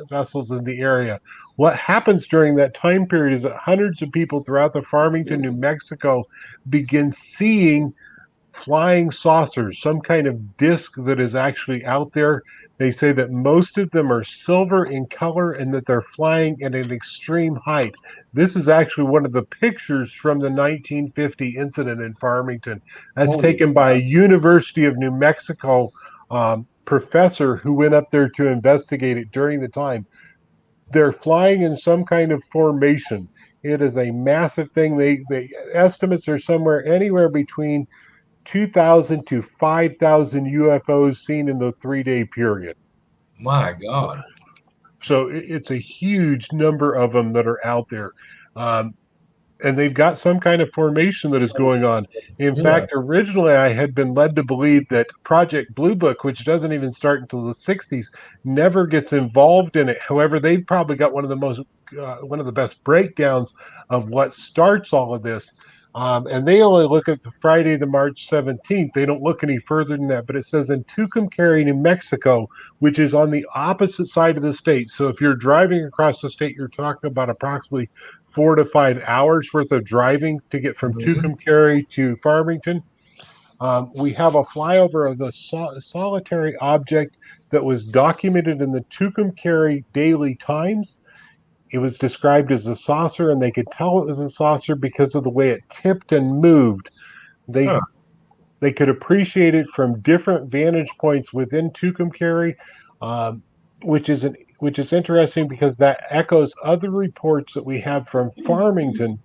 Speaker 3: vessels in the area. What happens during that time period is that hundreds of people throughout the Farmington, New Mexico begin seeing flying saucers, some kind of disc that is actually out there. They say that most of them are silver in color and that they're flying at an extreme height. This is actually one of the pictures from the 1950 incident in Farmington. That's
Speaker 2: Holy
Speaker 3: taken by
Speaker 2: cow.
Speaker 3: a University of New Mexico professor who went up there to investigate it during the time. They're flying in some kind of formation. It is a massive thing. They estimates are somewhere anywhere between 2,000 to 5,000 UFOs seen in the 3 day period.
Speaker 2: My God.
Speaker 3: So it's a huge number of them that are out there. Um, and they've got some kind of formation that is going on. In
Speaker 2: Yeah.
Speaker 3: fact, originally I had been led to believe that Project Blue Book, which doesn't even start until the 60s, never gets involved in it. However, they've probably got one of the best breakdowns of what starts all of this. And they only look at the Friday, the March 17th. They don't look any further than that. But it says in Tucumcari, New Mexico, which is on the opposite side of the state. So if you're driving across the state, you're talking about approximately 4 to 5 hours worth of driving to get from Tucumcari to Farmington. We have a flyover of a solitary object that was documented in the Tucumcari Daily Times. It was described as a saucer, and they could tell it was a saucer because of the way it tipped and moved. They
Speaker 2: Huh.
Speaker 3: they could appreciate it from different vantage points within Tucumcari, um, which is interesting because that echoes other reports that we have from Farmington.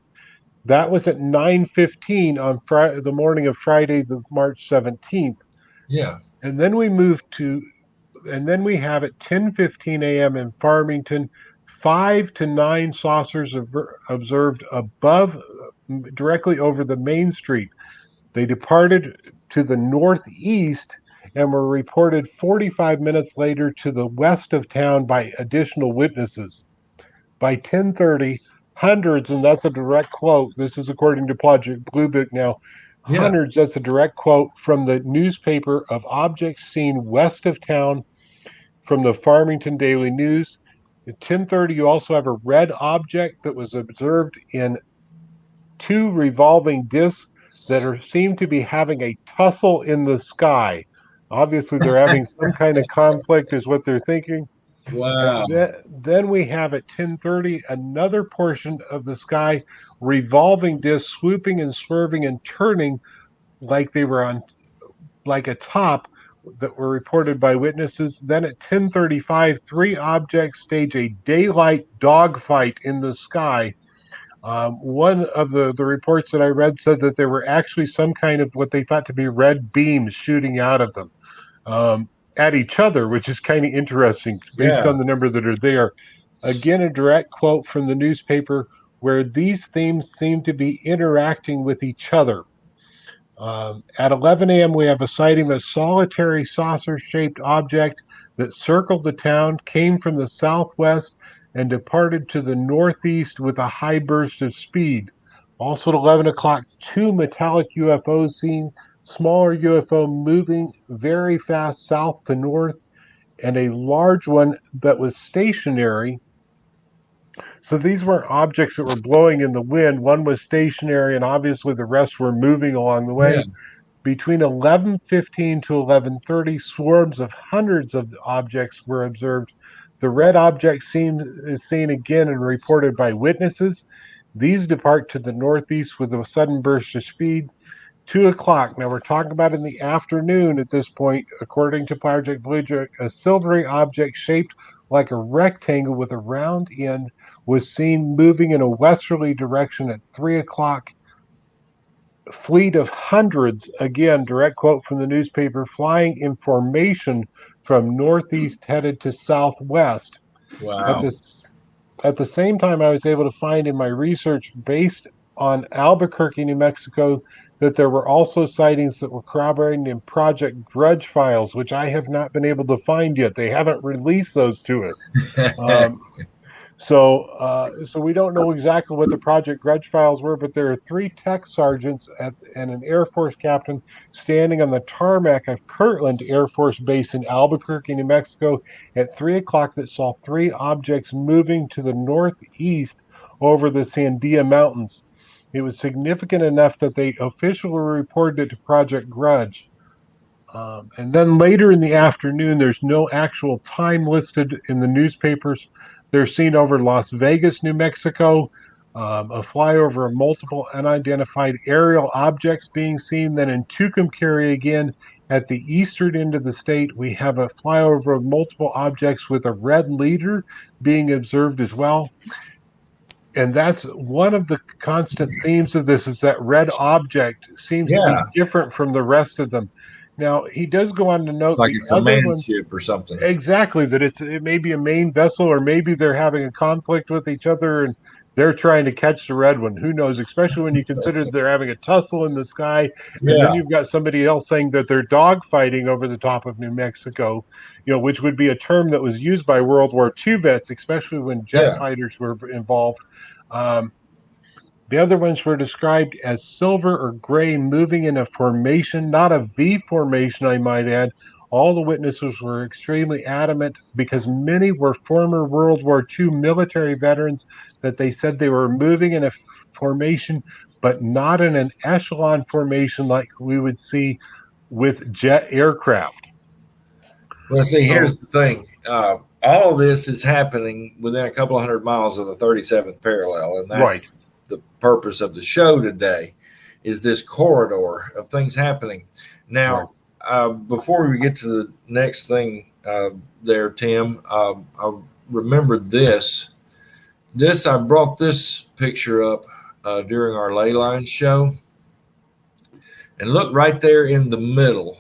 Speaker 3: That was at 9:15 on the morning of Friday, the March 17th,
Speaker 2: Yeah.
Speaker 3: and then we move to and then we have at 10:15 a.m. in Farmington, 5 to 9 saucers observed above, directly over the main street. They departed to the northeast and were reported 45 minutes later to the west of town by additional witnesses. By 10:30, hundreds, and that's a direct quote. This is according to Project Blue Book now.
Speaker 2: Yeah.
Speaker 3: Hundreds, that's a direct quote from the newspaper, of objects seen west of town from the Farmington Daily News. At 10:30, you also have a red object that was observed in 2 revolving discs that seem to be having a tussle in the sky. Obviously, they're having some kind of conflict, is what they're thinking.
Speaker 2: Wow.
Speaker 3: And then we have at 10:30 another portion of the sky, revolving discs swooping and swerving and turning like they were on, like a top, that were reported by witnesses. Then at 10:35, 3 objects stage a daylight dogfight in the sky. One of the reports that I read said that there were actually some kind of what they thought to be red beams shooting out of them, at each other, which is kind of interesting based
Speaker 2: Yeah.
Speaker 3: on the number that are there. Again, a direct quote from the newspaper, where these themes seem to be interacting with each other. At 11 a.m., we have a sighting of a solitary saucer shaped object that circled the town, came from the southwest, and departed to the northeast with a high burst of speed. Also at 11 o'clock, 2 metallic UFOs seen, smaller UFO moving very fast south to north, and a large one that was stationary. So these weren't objects that were blowing in the wind. One was stationary, and obviously the rest were moving along the
Speaker 2: Yeah.
Speaker 3: way. Between 11:15 to 11:30, swarms of hundreds of objects were observed. The red object is seen again and reported by witnesses. These depart to the northeast with a sudden burst of speed. 2 o'clock. Now we're talking about in the afternoon at this point, according to Project Blue Book, a silvery object shaped like a rectangle with a round end was seen moving in a westerly direction at 3 o'clock. Fleet of hundreds, again, direct quote from the newspaper, flying in formation from northeast headed to southwest. At
Speaker 2: Wow.
Speaker 3: this at the same time, I was able to find in my research based on Albuquerque, New Mexico, that there were also sightings that were corroborated in Project Grudge files, which I have not been able to find yet. They haven't released those to us. Um, so we don't know exactly what the Project Grudge files were, but there are 3 tech sergeants and an Air Force captain standing on the tarmac of Kirtland Air Force Base in Albuquerque, New Mexico, at 3 o'clock that saw 3 objects moving to the northeast over the Sandia Mountains. It was significant enough that they officially reported it to Project Grudge. And then later in the afternoon, there's no actual time listed in the newspapers. They're seen over Las Vegas, New Mexico, a flyover of multiple unidentified aerial objects being seen. Then in Tucumcari again, at the eastern end of the state, we have a flyover of multiple objects with a red leader being observed as well. And that's one of the constant themes of this, is that red object seems to be
Speaker 2: Yeah.
Speaker 3: different from the rest of them. Now, he does go on to
Speaker 2: It's
Speaker 3: note
Speaker 2: like
Speaker 3: the
Speaker 2: a
Speaker 3: other
Speaker 2: command
Speaker 3: one.
Speaker 2: ship or something.
Speaker 3: Exactly, that it may be a main vessel, or maybe they're having a conflict with each other and they're trying to catch the red one. Who knows? Especially when you consider they're having a tussle in the sky, and then
Speaker 2: Yeah.
Speaker 3: you've got somebody else saying that they're dog fighting over the top of New Mexico, which would be a term that was used by World War II vets, especially when jet
Speaker 2: Yeah.
Speaker 3: fighters were involved. Um, The other ones were described as silver or gray, moving in a formation, not a V formation, I might add. All the witnesses were extremely adamant because many were former World War II military veterans that they said they were moving in a formation, but not in an echelon formation like we would see with jet aircraft.
Speaker 2: Well, see, here's the thing. All of this is happening within a couple of 100 miles of the 37th parallel, and that's
Speaker 3: Right.
Speaker 2: the purpose of the show today, is this corridor of things happening. Now, before we get to the next thing there, Tim, I remembered this. I brought this picture up during our Ley Line show. And look right there in the middle.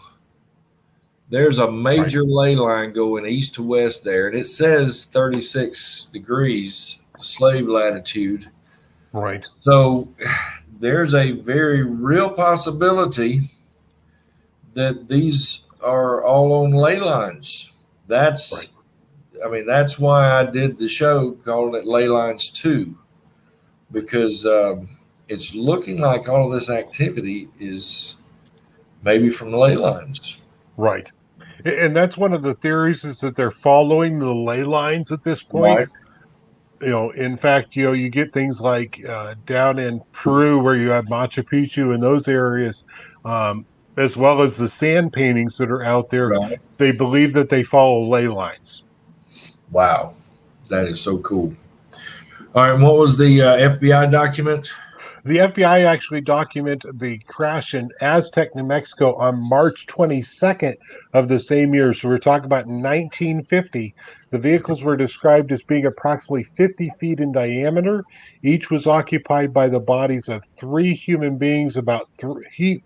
Speaker 2: There's a major ley line going east to west there, and it says 36 degrees slave latitude.
Speaker 3: Right.
Speaker 2: So there's a very real possibility that these are all on ley lines. That's why I did the show calling it Ley Lines 2, because it's looking like all of this activity is maybe from ley lines.
Speaker 3: Right. And that's one of the theories, is that they're following the ley lines at this point.
Speaker 2: Right.
Speaker 3: In fact, you get things like down in Peru where you have Machu Picchu and those areas, as well as the sand paintings that are out there.
Speaker 2: Right.
Speaker 3: They believe that they follow ley lines.
Speaker 2: Wow. That is so cool. All right. What was the FBI document?
Speaker 3: The FBI actually documented the crash in Aztec, New Mexico on March 22nd of the same year. So we're talking about 1950. The vehicles were described as being approximately 50 feet in diameter. Each was occupied by the bodies of three human beings, about three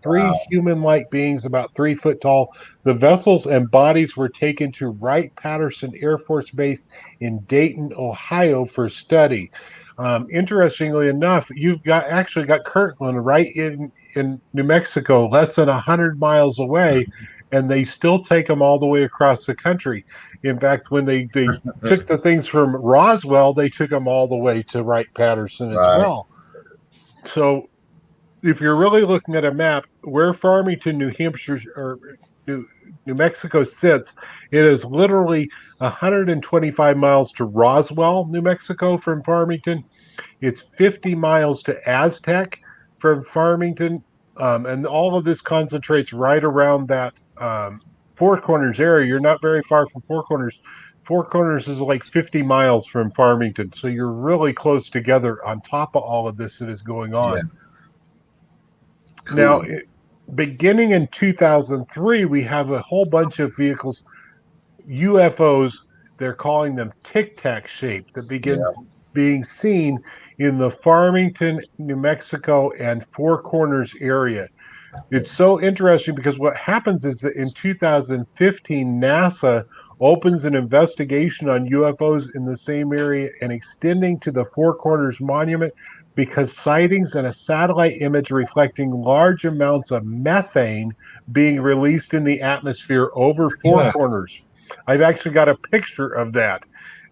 Speaker 3: human-like beings, about 3 foot tall. The vessels and bodies were taken to Wright-Patterson Air Force Base in Dayton, Ohio for study. Interestingly enough, you've actually got Kirtland right in New Mexico, less than 100 miles away, and they still take them all the way across the country. In fact, when they took the things from Roswell, they took them all the way to Wright-Patterson as well. So if you're really looking at a map, where Farmington, New Hampshire, or New Mexico sits, it is literally 125 miles to Roswell, New Mexico from Farmington. It's 50 miles to Aztec from Farmington. And all of this concentrates right around that Four Corners area. You're not very far from Four Corners. Four Corners is like 50 miles from Farmington. So you're really close together on top of all of this that is going on.
Speaker 2: Yeah. Cool.
Speaker 3: Now, beginning in 2003, we have a whole bunch of vehicles, UFOs, they're calling them tic-tac shaped, that begins being seen in the Farmington, New Mexico, and Four Corners area. It's so interesting because what happens is that in 2015, NASA opens an investigation on UFOs in the same area and extending to the Four Corners Monument, because sightings and a satellite image reflecting large amounts of methane being released in the atmosphere over Four Corners. I've actually got a picture of that.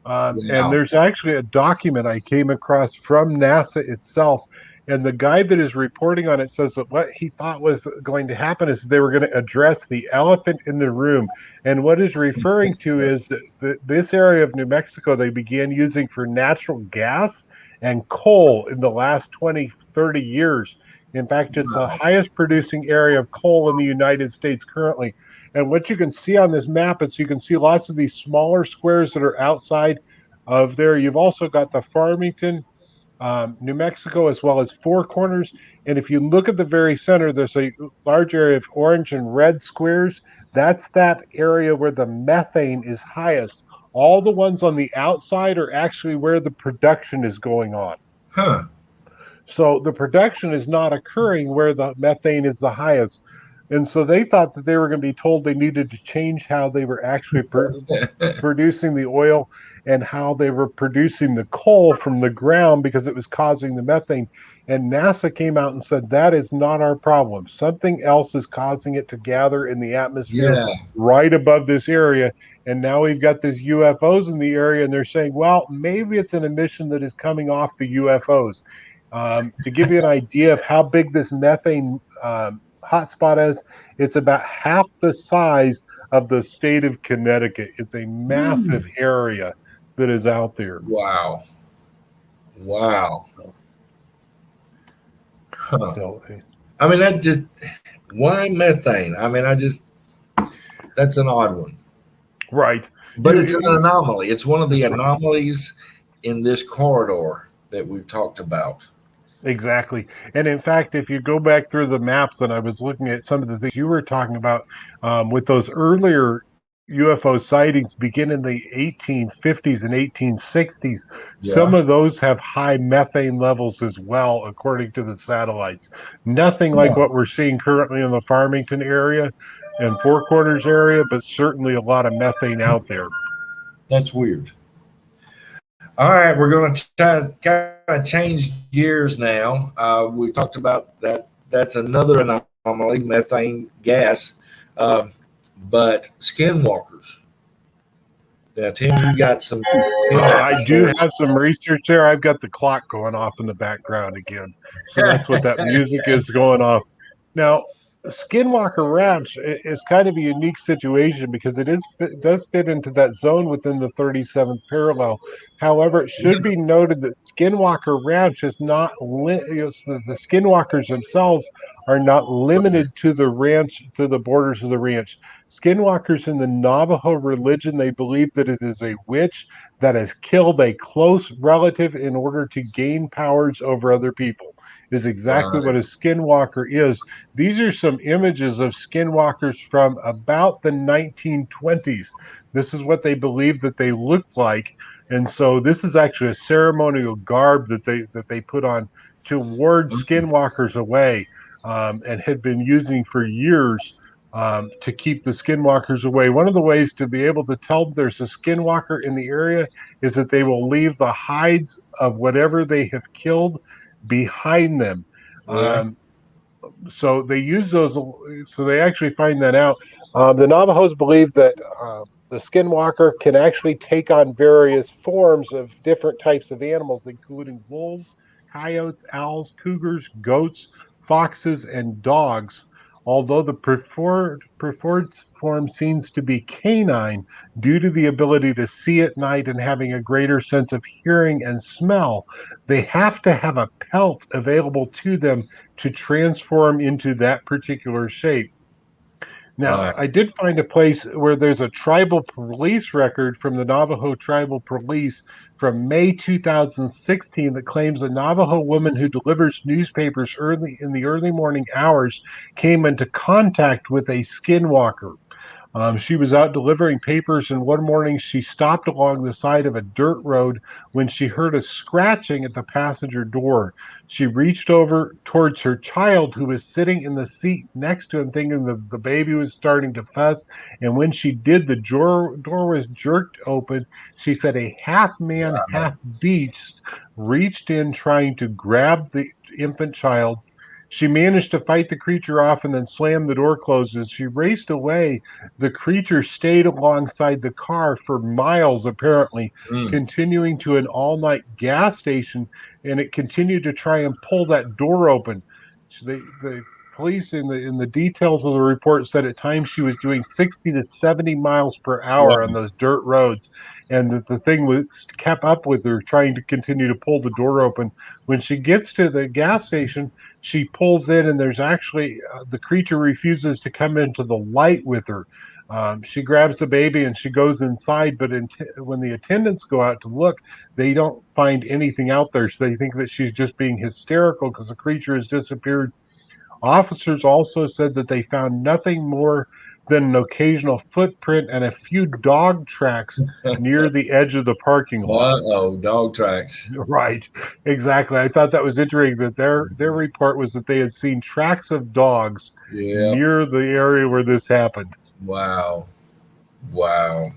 Speaker 3: And there's actually a document I came across from NASA itself. And the guy that is reporting on it says that what he thought was going to happen is they were going to address the elephant in the room. And what is referring to is that this area of New Mexico they began using for natural gas and coal in the last 20, 30 years. In fact, it's the highest producing area of coal in the United States currently. And what you can see on this map is you can see lots of these smaller squares that are outside of there. You've also got the Farmington, New Mexico, as well as Four Corners. And if you look at the very center, there's a large area of orange and red squares. That's that area where the methane is highest. All the ones on the outside are actually where the production is going on. So the production is not occurring where the methane is the highest. And so they thought that they were going to be told they needed to change how they were actually producing the oil and how they were producing the coal from the ground because it was causing the methane. And NASA came out and said, that is not our problem. Something else is causing it to gather in the atmosphere right above this area. And now we've got these UFOs in the area, and they're saying, well, maybe it's an emission that is coming off the UFOs. To give you an idea of how big this methane hotspot is, it's about half the size of the state of Connecticut. It's a massive area that is out there.
Speaker 2: Wow. Wow. Huh.
Speaker 3: So,
Speaker 2: I mean, that just, why methane? I mean, that's an odd one.
Speaker 3: right.
Speaker 2: But it's an anomaly. It's one of the anomalies in this corridor that we've talked about.
Speaker 3: Exactly. And in fact, if you go back through the maps, and I was looking at some of the things you were talking about with those earlier UFO sightings begin in the 1850s and 1860s, some of those have high methane levels as well, according to the satellites. Nothing like what we're seeing currently in the Farmington area and Four Corners area, but certainly a lot of methane out there.
Speaker 2: That's weird. All right, we're going to try to kind of change gears now. We talked about that. That's another anomaly, methane gas. But skinwalkers. Now, Tim, you got some.
Speaker 3: I do have some research there. I've got the clock going off in the background again. So that's what that music is going off. Now, Skinwalker Ranch is kind of a unique situation because it does fit into that zone within the 37th parallel. However, it should be noted that Skinwalker Ranch is not the Skinwalkers themselves are not limited to the ranch, to the borders of the ranch. Skinwalkers in the Navajo religion, they believe that it is a witch that has killed a close relative in order to gain powers over other people. Is exactly what a skinwalker is. These are some images of skinwalkers from about the 1920s. This is what they believe that they looked like. And so this is actually a ceremonial garb that they put on to ward skinwalkers away, and had been using for years to keep the skinwalkers away. One of the ways to be able to tell there's a skinwalker in the area is that they will leave the hides of whatever they have killed behind them. So they use those, so they actually find that out. The Navajos believe that the skinwalker can actually take on various forms of different types of animals, including wolves, coyotes, owls, cougars, goats, foxes, and dogs. Although the preferred form seems to be canine due to the ability to see at night and having a greater sense of hearing and smell, they have to have a pelt available to them to transform into that particular shape. Now, I did find a place where there's a tribal police record from the Navajo Tribal Police from May 2016 that claims a Navajo woman who delivers newspapers early in the early morning hours came into contact with a skinwalker. She was out delivering papers, and one morning she stopped along the side of a dirt road when she heard a scratching at the passenger door. She reached over towards her child, who was sitting in the seat next to him, thinking the baby was starting to fuss. And when she did, the door was jerked open. She said a half man, half beast reached in, trying to grab the infant child. She managed to fight the creature off and then slammed the door closed. As she raced away, the creature stayed alongside the car for miles, apparently, continuing to an all-night gas station, and it continued to try and pull that door open. So the police in the details of the report said at times she was doing 60 to 70 miles per hour on those dirt roads, and that the thing was kept up with her, trying to continue to pull the door open. When she gets to the gas station, she pulls in, and there's actually the creature refuses to come into the light with her. She grabs the baby and she goes inside, but when the attendants go out to look, they don't find anything out there. So they think that she's just being hysterical because the creature has disappeared. Officers also said that they found nothing more than an occasional footprint and a few dog tracks near the edge of the parking lot.
Speaker 2: Dog tracks.
Speaker 3: Right, exactly. I thought that was interesting that their report was that they had seen tracks of dogs near the area where this happened.
Speaker 2: Wow. All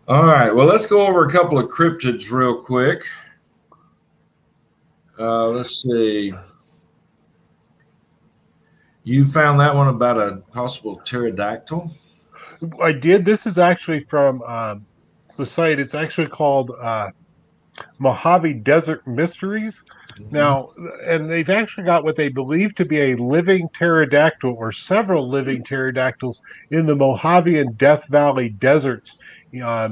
Speaker 2: right. Well, let's go over a couple of cryptids real quick. Let's see. You found that one about a possible pterodactyl?
Speaker 3: I did. This is actually from the site. It's actually called Mojave Desert Mysteries. Now, and they've actually got what they believe to be a living pterodactyl or several living pterodactyls in the Mojave and Death Valley deserts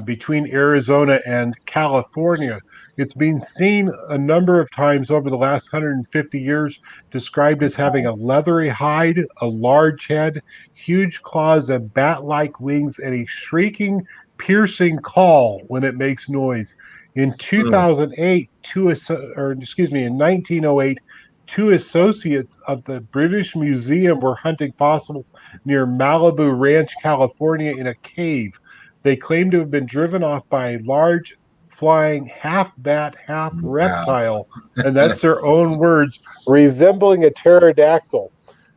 Speaker 3: between Arizona and California. It's been seen a number of times over the last 150 years, described as having a leathery hide, a large head, huge claws, and bat like wings, and a shrieking, piercing call when it makes noise. In 2008, in 1908, two associates of the British Museum were hunting fossils near Malibu Ranch, California, in a cave. They claimed to have been driven off by a large flying half bat, half
Speaker 2: Wow.
Speaker 3: reptile, and that's their own words, resembling a pterodactyl.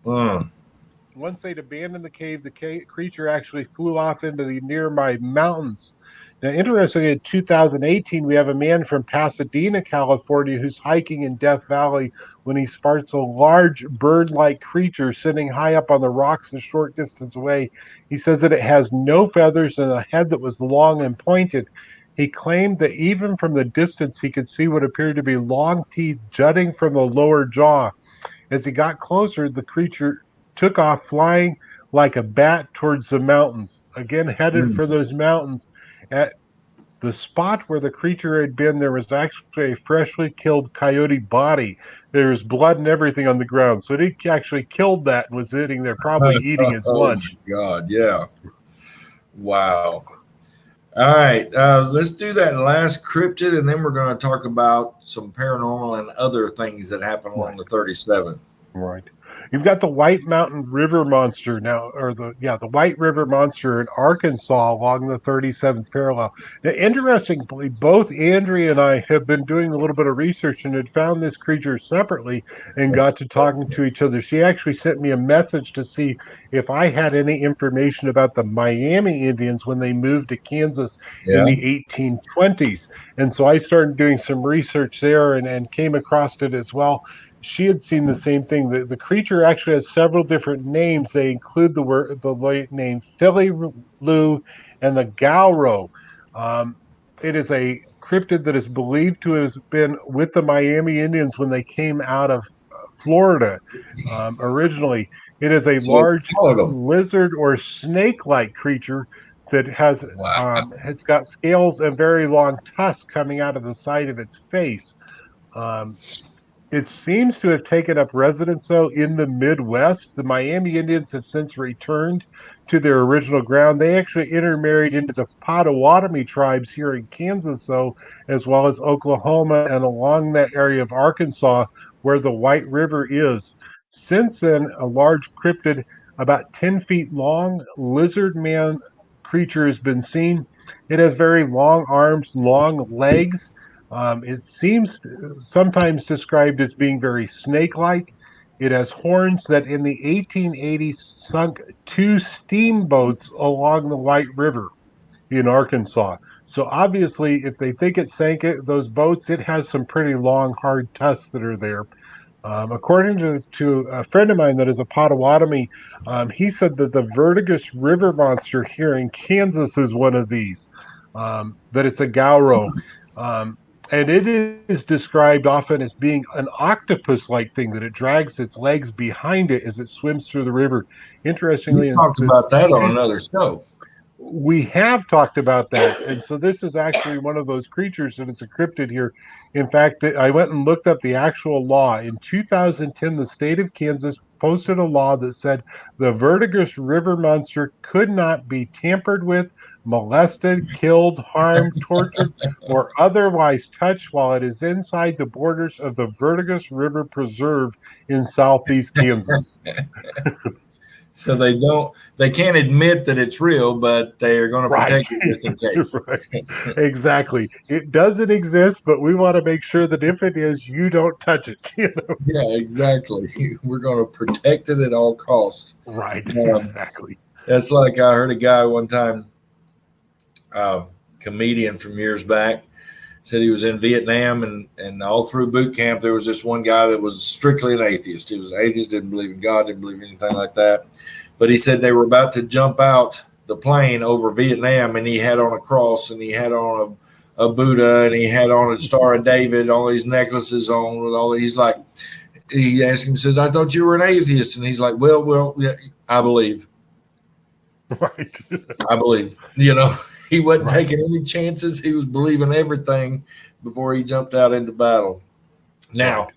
Speaker 3: Once they'd abandoned the creature actually flew off into the nearby mountains. Now, interestingly, in 2018, we have a man from Pasadena, California, who's hiking in Death Valley when he spots a large bird like creature sitting high up on the rocks a short distance away. He says that it has no feathers and a head that was long and pointed. He claimed that even from the distance, he could see what appeared to be long teeth jutting from the lower jaw. As he got closer, the creature took off flying like a bat towards the mountains, again headed for those mountains. At the spot where the creature had been, there was actually a freshly killed coyote body. There was blood and everything on the ground. So it actually killed that and was sitting there probably eating his lunch.
Speaker 2: Oh, God, yeah. Wow. All right, let's do that last cryptid, and then we're going to talk about some paranormal and other things that happen along the 37th.
Speaker 3: Right. You've got the White Mountain River Monster now, or the White River Monster in Arkansas along the 37th parallel. Now, interestingly, both Andrea and I have been doing a little bit of research and had found this creature separately and got to talking to each other. She actually sent me a message to see if I had any information about the Miami Indians when they moved to Kansas in the 1820s. And so I started doing some research there and came across it as well. She had seen the same thing. The creature actually has several different names. They include the name Philly Lou and the Gauro. It is a cryptid that is believed to have been with the Miami Indians when they came out of Florida originally. It is a large lizard or snake-like creature that has got scales and very long tusks coming out of the side of its face. It seems to have taken up residence, though, in the Midwest. The Miami Indians have since returned to their original ground. They actually intermarried into the Potawatomi tribes here in Kansas, though, as well as Oklahoma and along that area of Arkansas where the White River is. Since then, a large cryptid about 10 feet long, lizard man creature has been seen. It has very long arms, long legs. It seems sometimes described as being very snake-like. It has horns that in the 1880s sunk two steamboats along the White River in Arkansas. So obviously, if they think it sank those boats, it has some pretty long, hard tusks that are there. According to a friend of mine that is a Potawatomi, he said that the Verdigris River Monster here in Kansas is one of these, that it's a Gauro. And it is described often as being an octopus-like thing, that it drags its legs behind it as it swims through the river. Interestingly,
Speaker 2: we talked about that on another show.
Speaker 3: We have talked about that. And so this is actually one of those creatures that is a cryptid here. In fact, I went and looked up the actual law. In 2010, the state of Kansas posted a law that said the Verdigris River Monster could not be tampered with, molested, killed, harmed, tortured, or otherwise touched while it is inside the borders of the Verdigris River Preserve in southeast Kansas.
Speaker 2: So they can't admit that it's real, but they are going to protect it just in case.
Speaker 3: Right. Exactly. It doesn't exist, but we want to make sure that if it is, you don't touch it.
Speaker 2: Yeah, exactly. We're going to protect it at all costs.
Speaker 3: Right. Exactly.
Speaker 2: That's like I heard a guy one time, comedian from years back, said he was in Vietnam and all through boot camp, there was this one guy that was strictly an atheist. He was an atheist, didn't believe in God, didn't believe in anything like that. But he said they were about to jump out the plane over Vietnam, and he had on a cross and he had on a Buddha, and he had on a Star of David, all these necklaces on with all. He's like, he asked him, says, "I thought you were an atheist," and he's like, "Well, yeah, I believe."
Speaker 3: Right.
Speaker 2: I believe. He wasn't taking any chances. He was believing everything before he jumped out into battle. Now,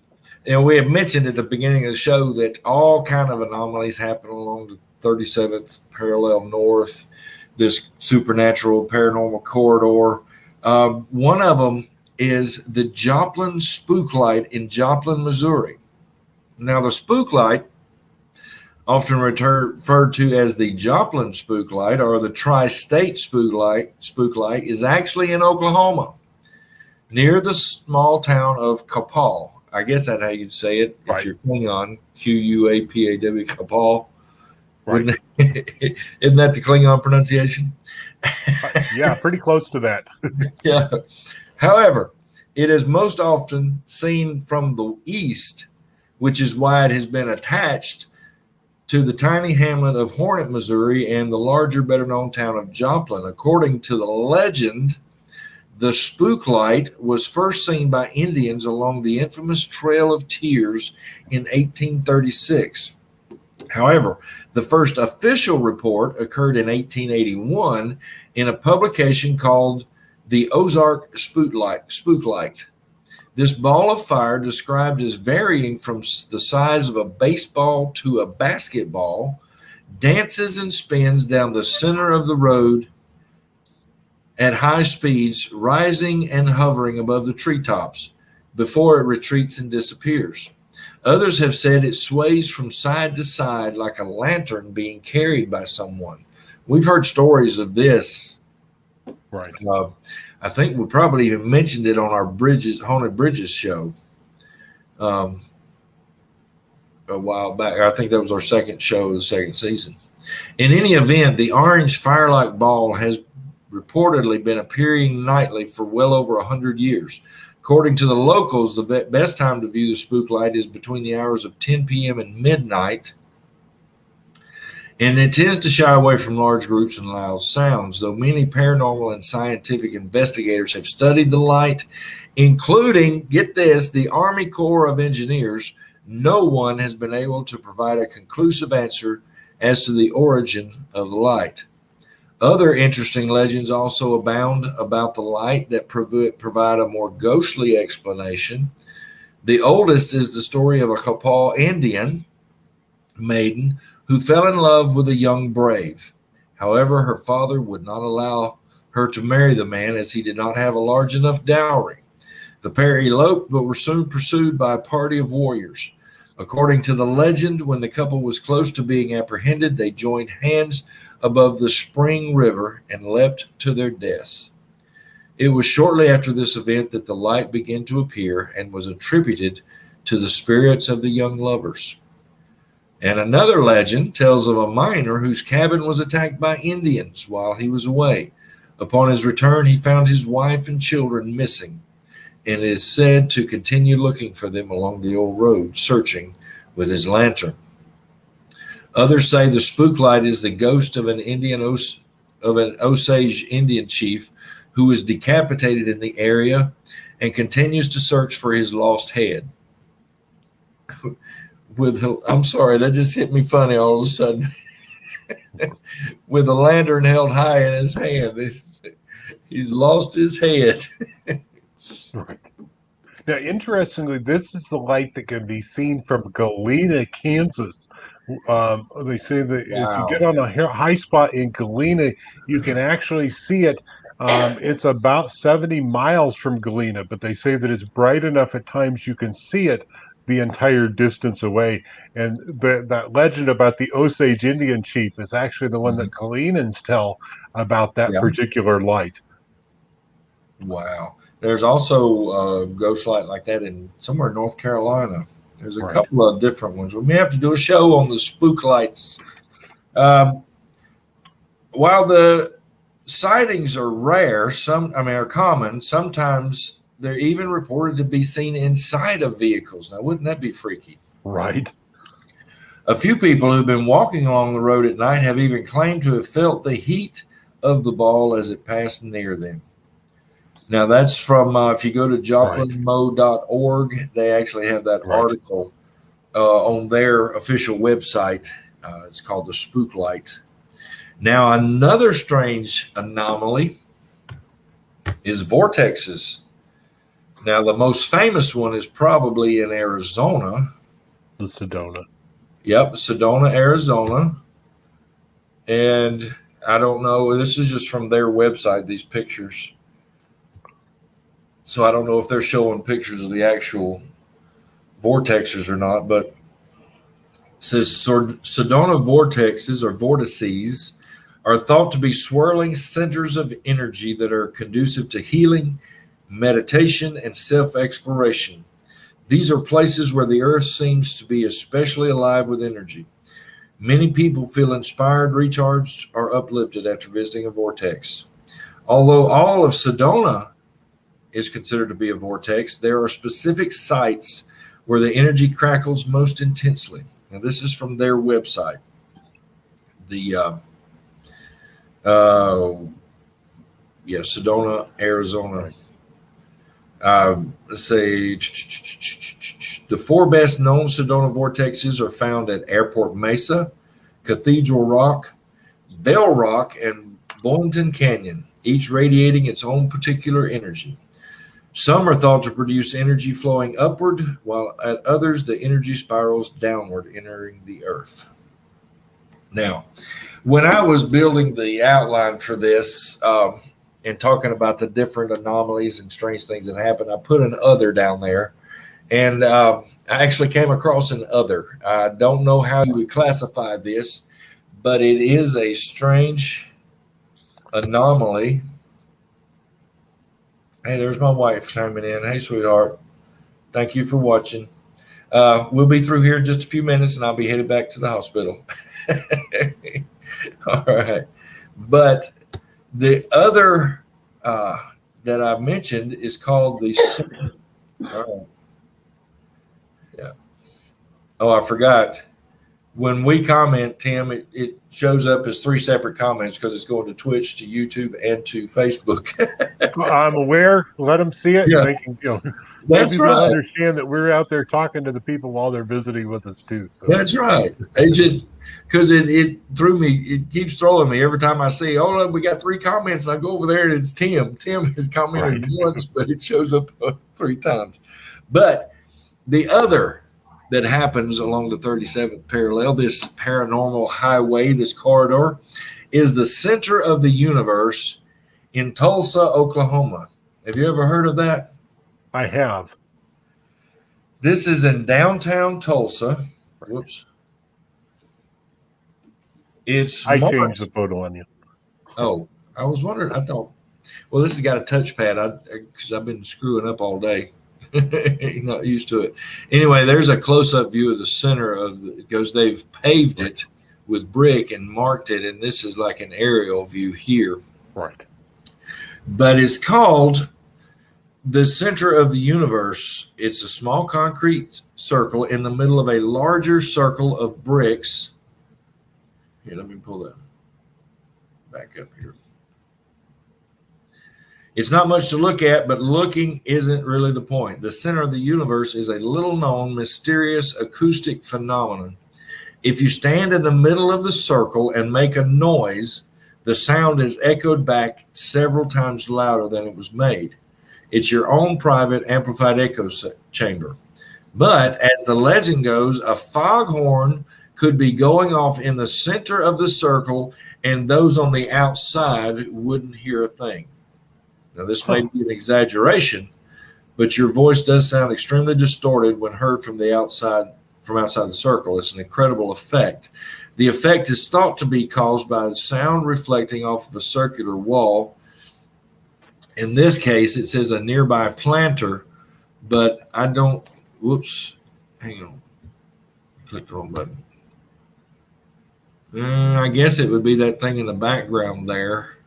Speaker 2: we had mentioned at the beginning of the show that all kind of anomalies happen along the 37th parallel north, this supernatural paranormal corridor. One of them is the Joplin Spook Light in Joplin, Missouri. Now, the Spook Light, often referred to as the Joplin Spook Light or the Tri-State Spook Light, is actually in Oklahoma, near the small town of Kapal. I guess that's how you'd say it if you're Klingon, Quapaw, Kapal. Right. Isn't that the Klingon pronunciation?
Speaker 3: Yeah, pretty close to that.
Speaker 2: Yeah. However, it is most often seen from the east, which is why it has been attached to the tiny hamlet of Hornet, Missouri, and the larger, better-known town of Joplin. According to the legend, the spook light was first seen by Indians along the infamous Trail of Tears in 1836. However, the first official report occurred in 1881 in a publication called The Ozark Spook Light. This ball of fire, described as varying from the size of a baseball to a basketball, dances and spins down the center of the road at high speeds, rising and hovering above the treetops before it retreats and disappears. Others have said it sways from side to side like a lantern being carried by someone. We've heard stories of this.
Speaker 3: Right.
Speaker 2: I think we probably even mentioned it on our Haunted Bridges show a while back. I think that was our second show of the second season. In any event, the orange fire-like ball has reportedly been appearing nightly for well over 100 years. According to the locals, the best time to view the spook light is between the hours of 10 p.m. and midnight, and it tends to shy away from large groups and loud sounds. Though many paranormal and scientific investigators have studied the light, including, get this, the Army Corps of Engineers, no one has been able to provide a conclusive answer as to the origin of the light. Other interesting legends also abound about the light that provide a more ghostly explanation. The oldest is the story of a Quapaw Indian maiden who fell in love with a young brave. However, her father would not allow her to marry the man as he did not have a large enough dowry. The pair eloped but were soon pursued by a party of warriors. According to the legend, when the couple was close to being apprehended, they joined hands above the Spring River and leapt to their deaths. It was shortly after this event that the light began to appear and was attributed to the spirits of the young lovers. And another legend tells of a miner whose cabin was attacked by Indians while he was away. Upon his return, he found his wife and children missing, and is said to continue looking for them along the old road, searching with his lantern. Others say the spook light is the ghost of an Osage Indian chief who was decapitated in the area and continues to search for his lost head. I'm sorry, that just hit me funny all of a sudden. With a lantern held high in his hand, he's lost his head.
Speaker 3: Right. Now, interestingly, this is the light that can be seen from Galena, Kansas. They say that if you get on a high spot in Galena, you can actually see it. It's about 70 miles from Galena, but they say that it's bright enough at times you can see it the entire distance away. And that legend about the Osage Indian chief is actually the one that Galenans tell about that particular light.
Speaker 2: Wow. There's also a ghost light like that in somewhere in North Carolina. There's a couple of different ones. We may have to do a show on the spook lights. While the sightings are rare, are common, sometimes they're even reported to be seen inside of vehicles. Now, wouldn't that be freaky?
Speaker 3: Right.
Speaker 2: A few people who've been walking along the road at night have even claimed to have felt the heat of the ball as it passed near them. Now that's from if you go to joplinmo.org, they actually have that article on their official website. It's called the Spook Light. Now another strange anomaly is vortexes. Now the most famous one is probably in Arizona.
Speaker 3: The Sedona.
Speaker 2: Yep, Sedona, Arizona. And I don't know, this is just from their website, these pictures. So I don't know if they're showing pictures of the actual vortexes or not, but it says Sedona vortexes or vortices are thought to be swirling centers of energy that are conducive to healing, meditation, and self-exploration. These are places where the earth seems to be especially alive with energy. Many people feel inspired, recharged, or uplifted after visiting a vortex. Although all of Sedona is considered to be a vortex, there are specific sites where the energy crackles most intensely. Now, this is from their website. The Sedona, Arizona. Let's say the four best known Sedona vortexes are found at Airport Mesa, Cathedral Rock, Bell Rock, and Boynton Canyon, each radiating its own particular energy. Some are thought to produce energy flowing upward, while at others the energy spirals downward, entering the earth. Now, when I was building the outline for this, and talking about the different anomalies and strange things that happen, I put an other down there. And I actually came across an other. I don't know how you would classify this, but it is a strange anomaly. Hey, there's my wife chiming in. Hey, sweetheart. Thank you for watching. We'll be through here in just a few minutes, and I'll be headed back to the hospital. All right. But the other that I mentioned is called the. Yeah. Oh, I forgot. When we comment, Tim, it shows up as 3 separate comments because it's going to Twitch, to YouTube, and to Facebook.
Speaker 3: I'm aware. Let them see it.
Speaker 2: Yeah.
Speaker 3: They can,
Speaker 2: That's
Speaker 3: maybe
Speaker 2: right.
Speaker 3: they'll understand that we're out there talking to the people while they're visiting with us too. So.
Speaker 2: That's right. It just because it threw me. It keeps throwing me every time I see. Oh, look, we got 3 comments, and I go over there and it's Tim. Tim has commented once, but it shows up 3 times. But the other that happens along the 37th parallel, this paranormal highway, this corridor, is the center of the universe in Tulsa, Oklahoma. Have you ever heard of that?
Speaker 3: I have.
Speaker 2: This is in downtown Tulsa. Whoops.
Speaker 3: I changed the photo on you.
Speaker 2: Oh, I was wondering. I thought, well, this has got a touchpad because I've been screwing up all day. Not used to it. Anyway, there's a close-up view of the center of because they've paved it with brick and marked it, and this is like an aerial view here.
Speaker 3: Right.
Speaker 2: But it's called the center of the universe. It's a small concrete circle in the middle of a larger circle of bricks. Here, let me pull that back up here. It's not much to look at, but looking isn't really the point. The center of the universe is a little-known, mysterious acoustic phenomenon. If you stand in the middle of the circle and make a noise, the sound is echoed back several times louder than it was made. It's your own private amplified echo chamber. But as the legend goes, a foghorn could be going off in the center of the circle, and those on the outside wouldn't hear a thing. Now, this may be an exaggeration, but your voice does sound extremely distorted when heard from outside the circle. It's an incredible effect. The effect is thought to be caused by the sound reflecting off of a circular wall. In this case, it says a nearby planter, but I don't. Whoops. Hang on. I clicked the wrong button. I guess it would be that thing in the background there.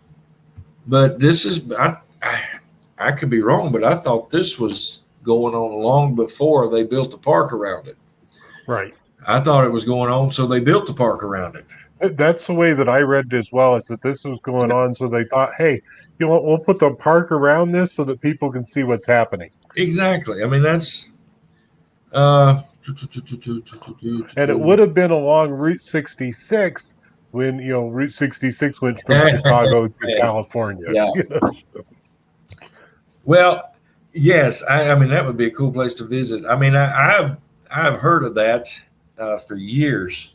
Speaker 2: But this is, I could be wrong, but I thought this was going on long before they built the park around it.
Speaker 3: Right.
Speaker 2: I thought it was going on, so they built the park around it.
Speaker 3: That's the way that I read it as well. Is that this was going on, so they thought, hey, you know what? We'll put the park around this so that people can see what's happening.
Speaker 2: Exactly. I mean, that's
Speaker 3: And it would have been along Route 66 when Route 66 went from Chicago to California.
Speaker 2: Yeah. Well, yes. I mean, that would be a cool place to visit. I mean, I've heard of that for years,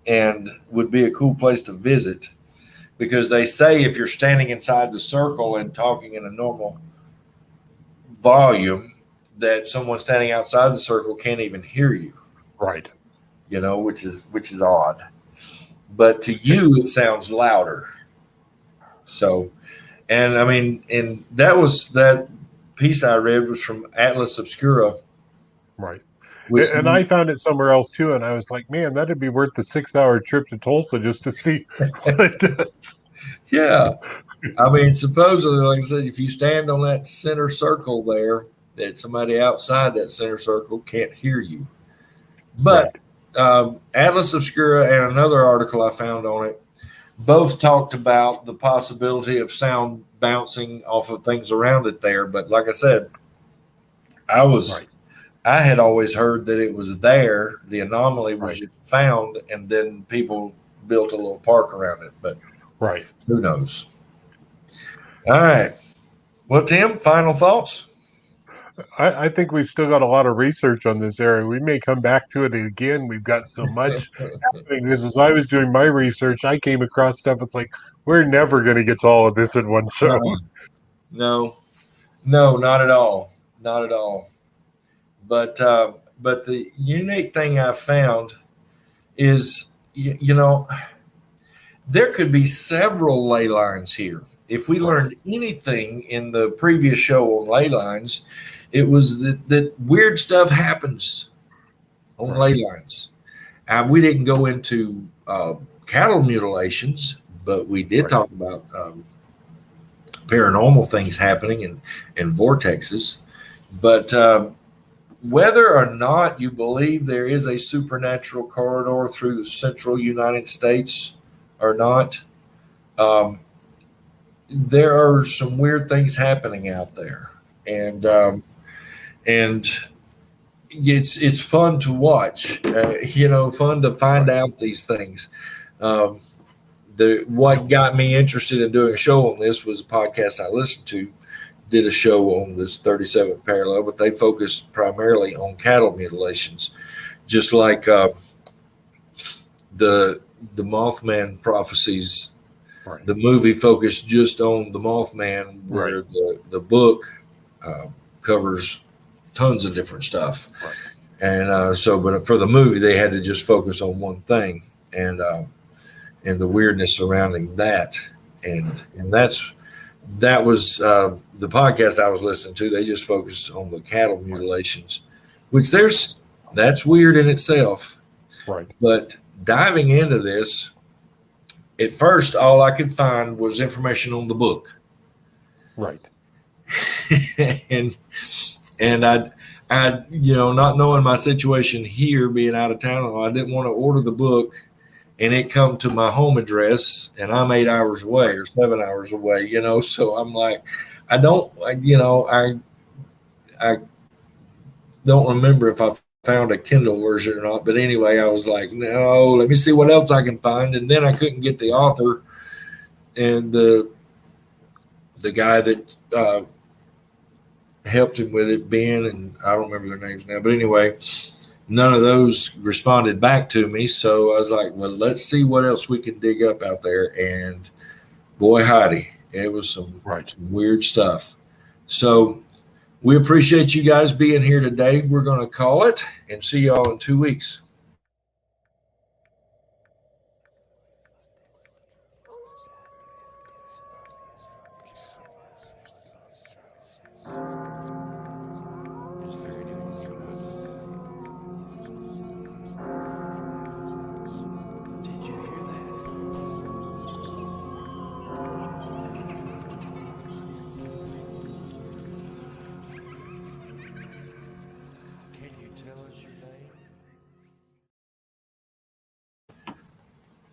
Speaker 2: and would be a cool place to visit because they say if you're standing inside the circle and talking in a normal volume, that someone standing outside the circle can't even hear you.
Speaker 3: Right.
Speaker 2: Which is odd. But to you, it sounds louder. So, and I mean, and that piece I read was from Atlas Obscura.
Speaker 3: Right.
Speaker 2: Which,
Speaker 3: And I found it somewhere else too, and I was like, man, that'd be worth the 6-hour trip to Tulsa just to see what it does.
Speaker 2: Yeah. I mean, supposedly, like I said, if you stand on that center circle there, that somebody outside that center circle can't hear you. But Atlas Obscura and another article I found on it both talked about the possibility of sound bouncing off of things around it there. But like I said, I had always heard that it was there. The anomaly was just found, and then people built a little park around it. But who knows? All right. Well, Tim, final thoughts?
Speaker 3: I think we've still got a lot of research on this area. We may come back to it again. We've got so much happening. Because as I was doing my research, I came across stuff. It's like, we're never going to get to all of this in one show.
Speaker 2: No, not at all. Not at all. But the unique thing I found is, there could be several ley lines here. If we learned anything in the previous show on ley lines, it was that weird stuff happens on ley lines. We didn't go into cattle mutilations, but we did talk about paranormal things happening and vortexes. But whether or not you believe there is a supernatural corridor through the central United States or not, there are some weird things happening out there, and it's fun to watch. Fun to find out these things. What got me interested in doing a show on this was a podcast I listened to. Did a show on this 37th parallel, but they focused primarily on cattle mutilations, just like the Mothman prophecies. The movie focused just on the Mothman, where the book covers tons of different stuff. And but for the movie, they had to just focus on one thing, and the weirdness surrounding that, and that was the podcast I was listening to. They just focused on the cattle mutilations, which that's weird in itself. But diving into this, at first, all I could find was information on the book. and I not knowing my situation here, being out of town, I didn't want to order the book and it come to my home address, and I'm 8 hours away or 7 hours away, so I'm like, I don't remember if I found a Kindle version or not, but anyway, I was like, no, let me see what else I can find. And then I couldn't get the author and the guy that helped him with it, Ben, and I don't remember their names now, but anyway, none of those responded back to me. So I was like, well, let's see what else we can dig up out there. And boy, howdy, it was some weird stuff. So we appreciate you guys being here today. We're going to call it and see y'all in 2 weeks.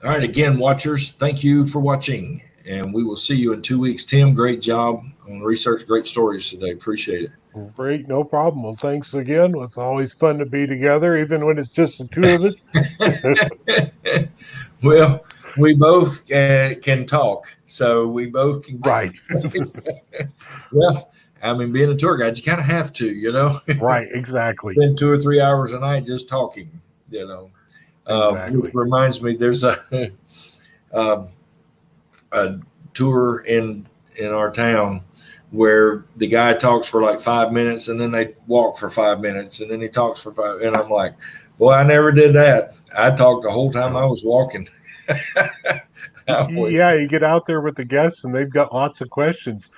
Speaker 2: All right, again, watchers, thank you for watching, and we will see you in 2 weeks. Tim, great job on research, great stories today. Appreciate it.
Speaker 3: Great, no problem. Well, thanks again. It's always fun to be together, even when it's just the two of us.
Speaker 2: Well, we both can talk, so we both can.
Speaker 3: Right.
Speaker 2: Well, I mean, being a tour guide, you kind of have to, you know.
Speaker 3: Right, exactly.
Speaker 2: Spend 2 or 3 hours a night just talking, you know.
Speaker 3: Exactly.
Speaker 2: Which reminds me, there's a tour in our town where the guy talks for like 5 minutes and then they walk for 5 minutes and then he talks for 5, and I'm like, boy, I never did that. I talked the whole time I was walking.
Speaker 3: Yeah, you get out there with the guests and they've got lots of questions.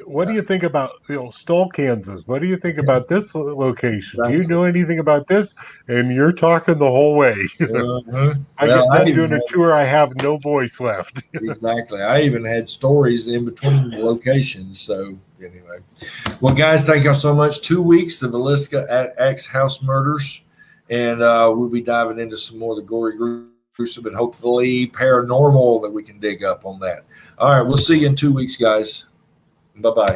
Speaker 3: What do you think about, Stoll, Kansas? What do you think about this location? Do you know anything about this? And you're talking the whole way. I get done doing a tour, I have no voice left.
Speaker 2: Exactly. I even had stories in between locations. So anyway, well, guys, thank y'all so much. 2 weeks, the Villisca Axe House murders, and we'll be diving into some more of the gory gruesome and hopefully paranormal that we can dig up on that. All right, we'll see you in 2 weeks, guys. Bye-bye.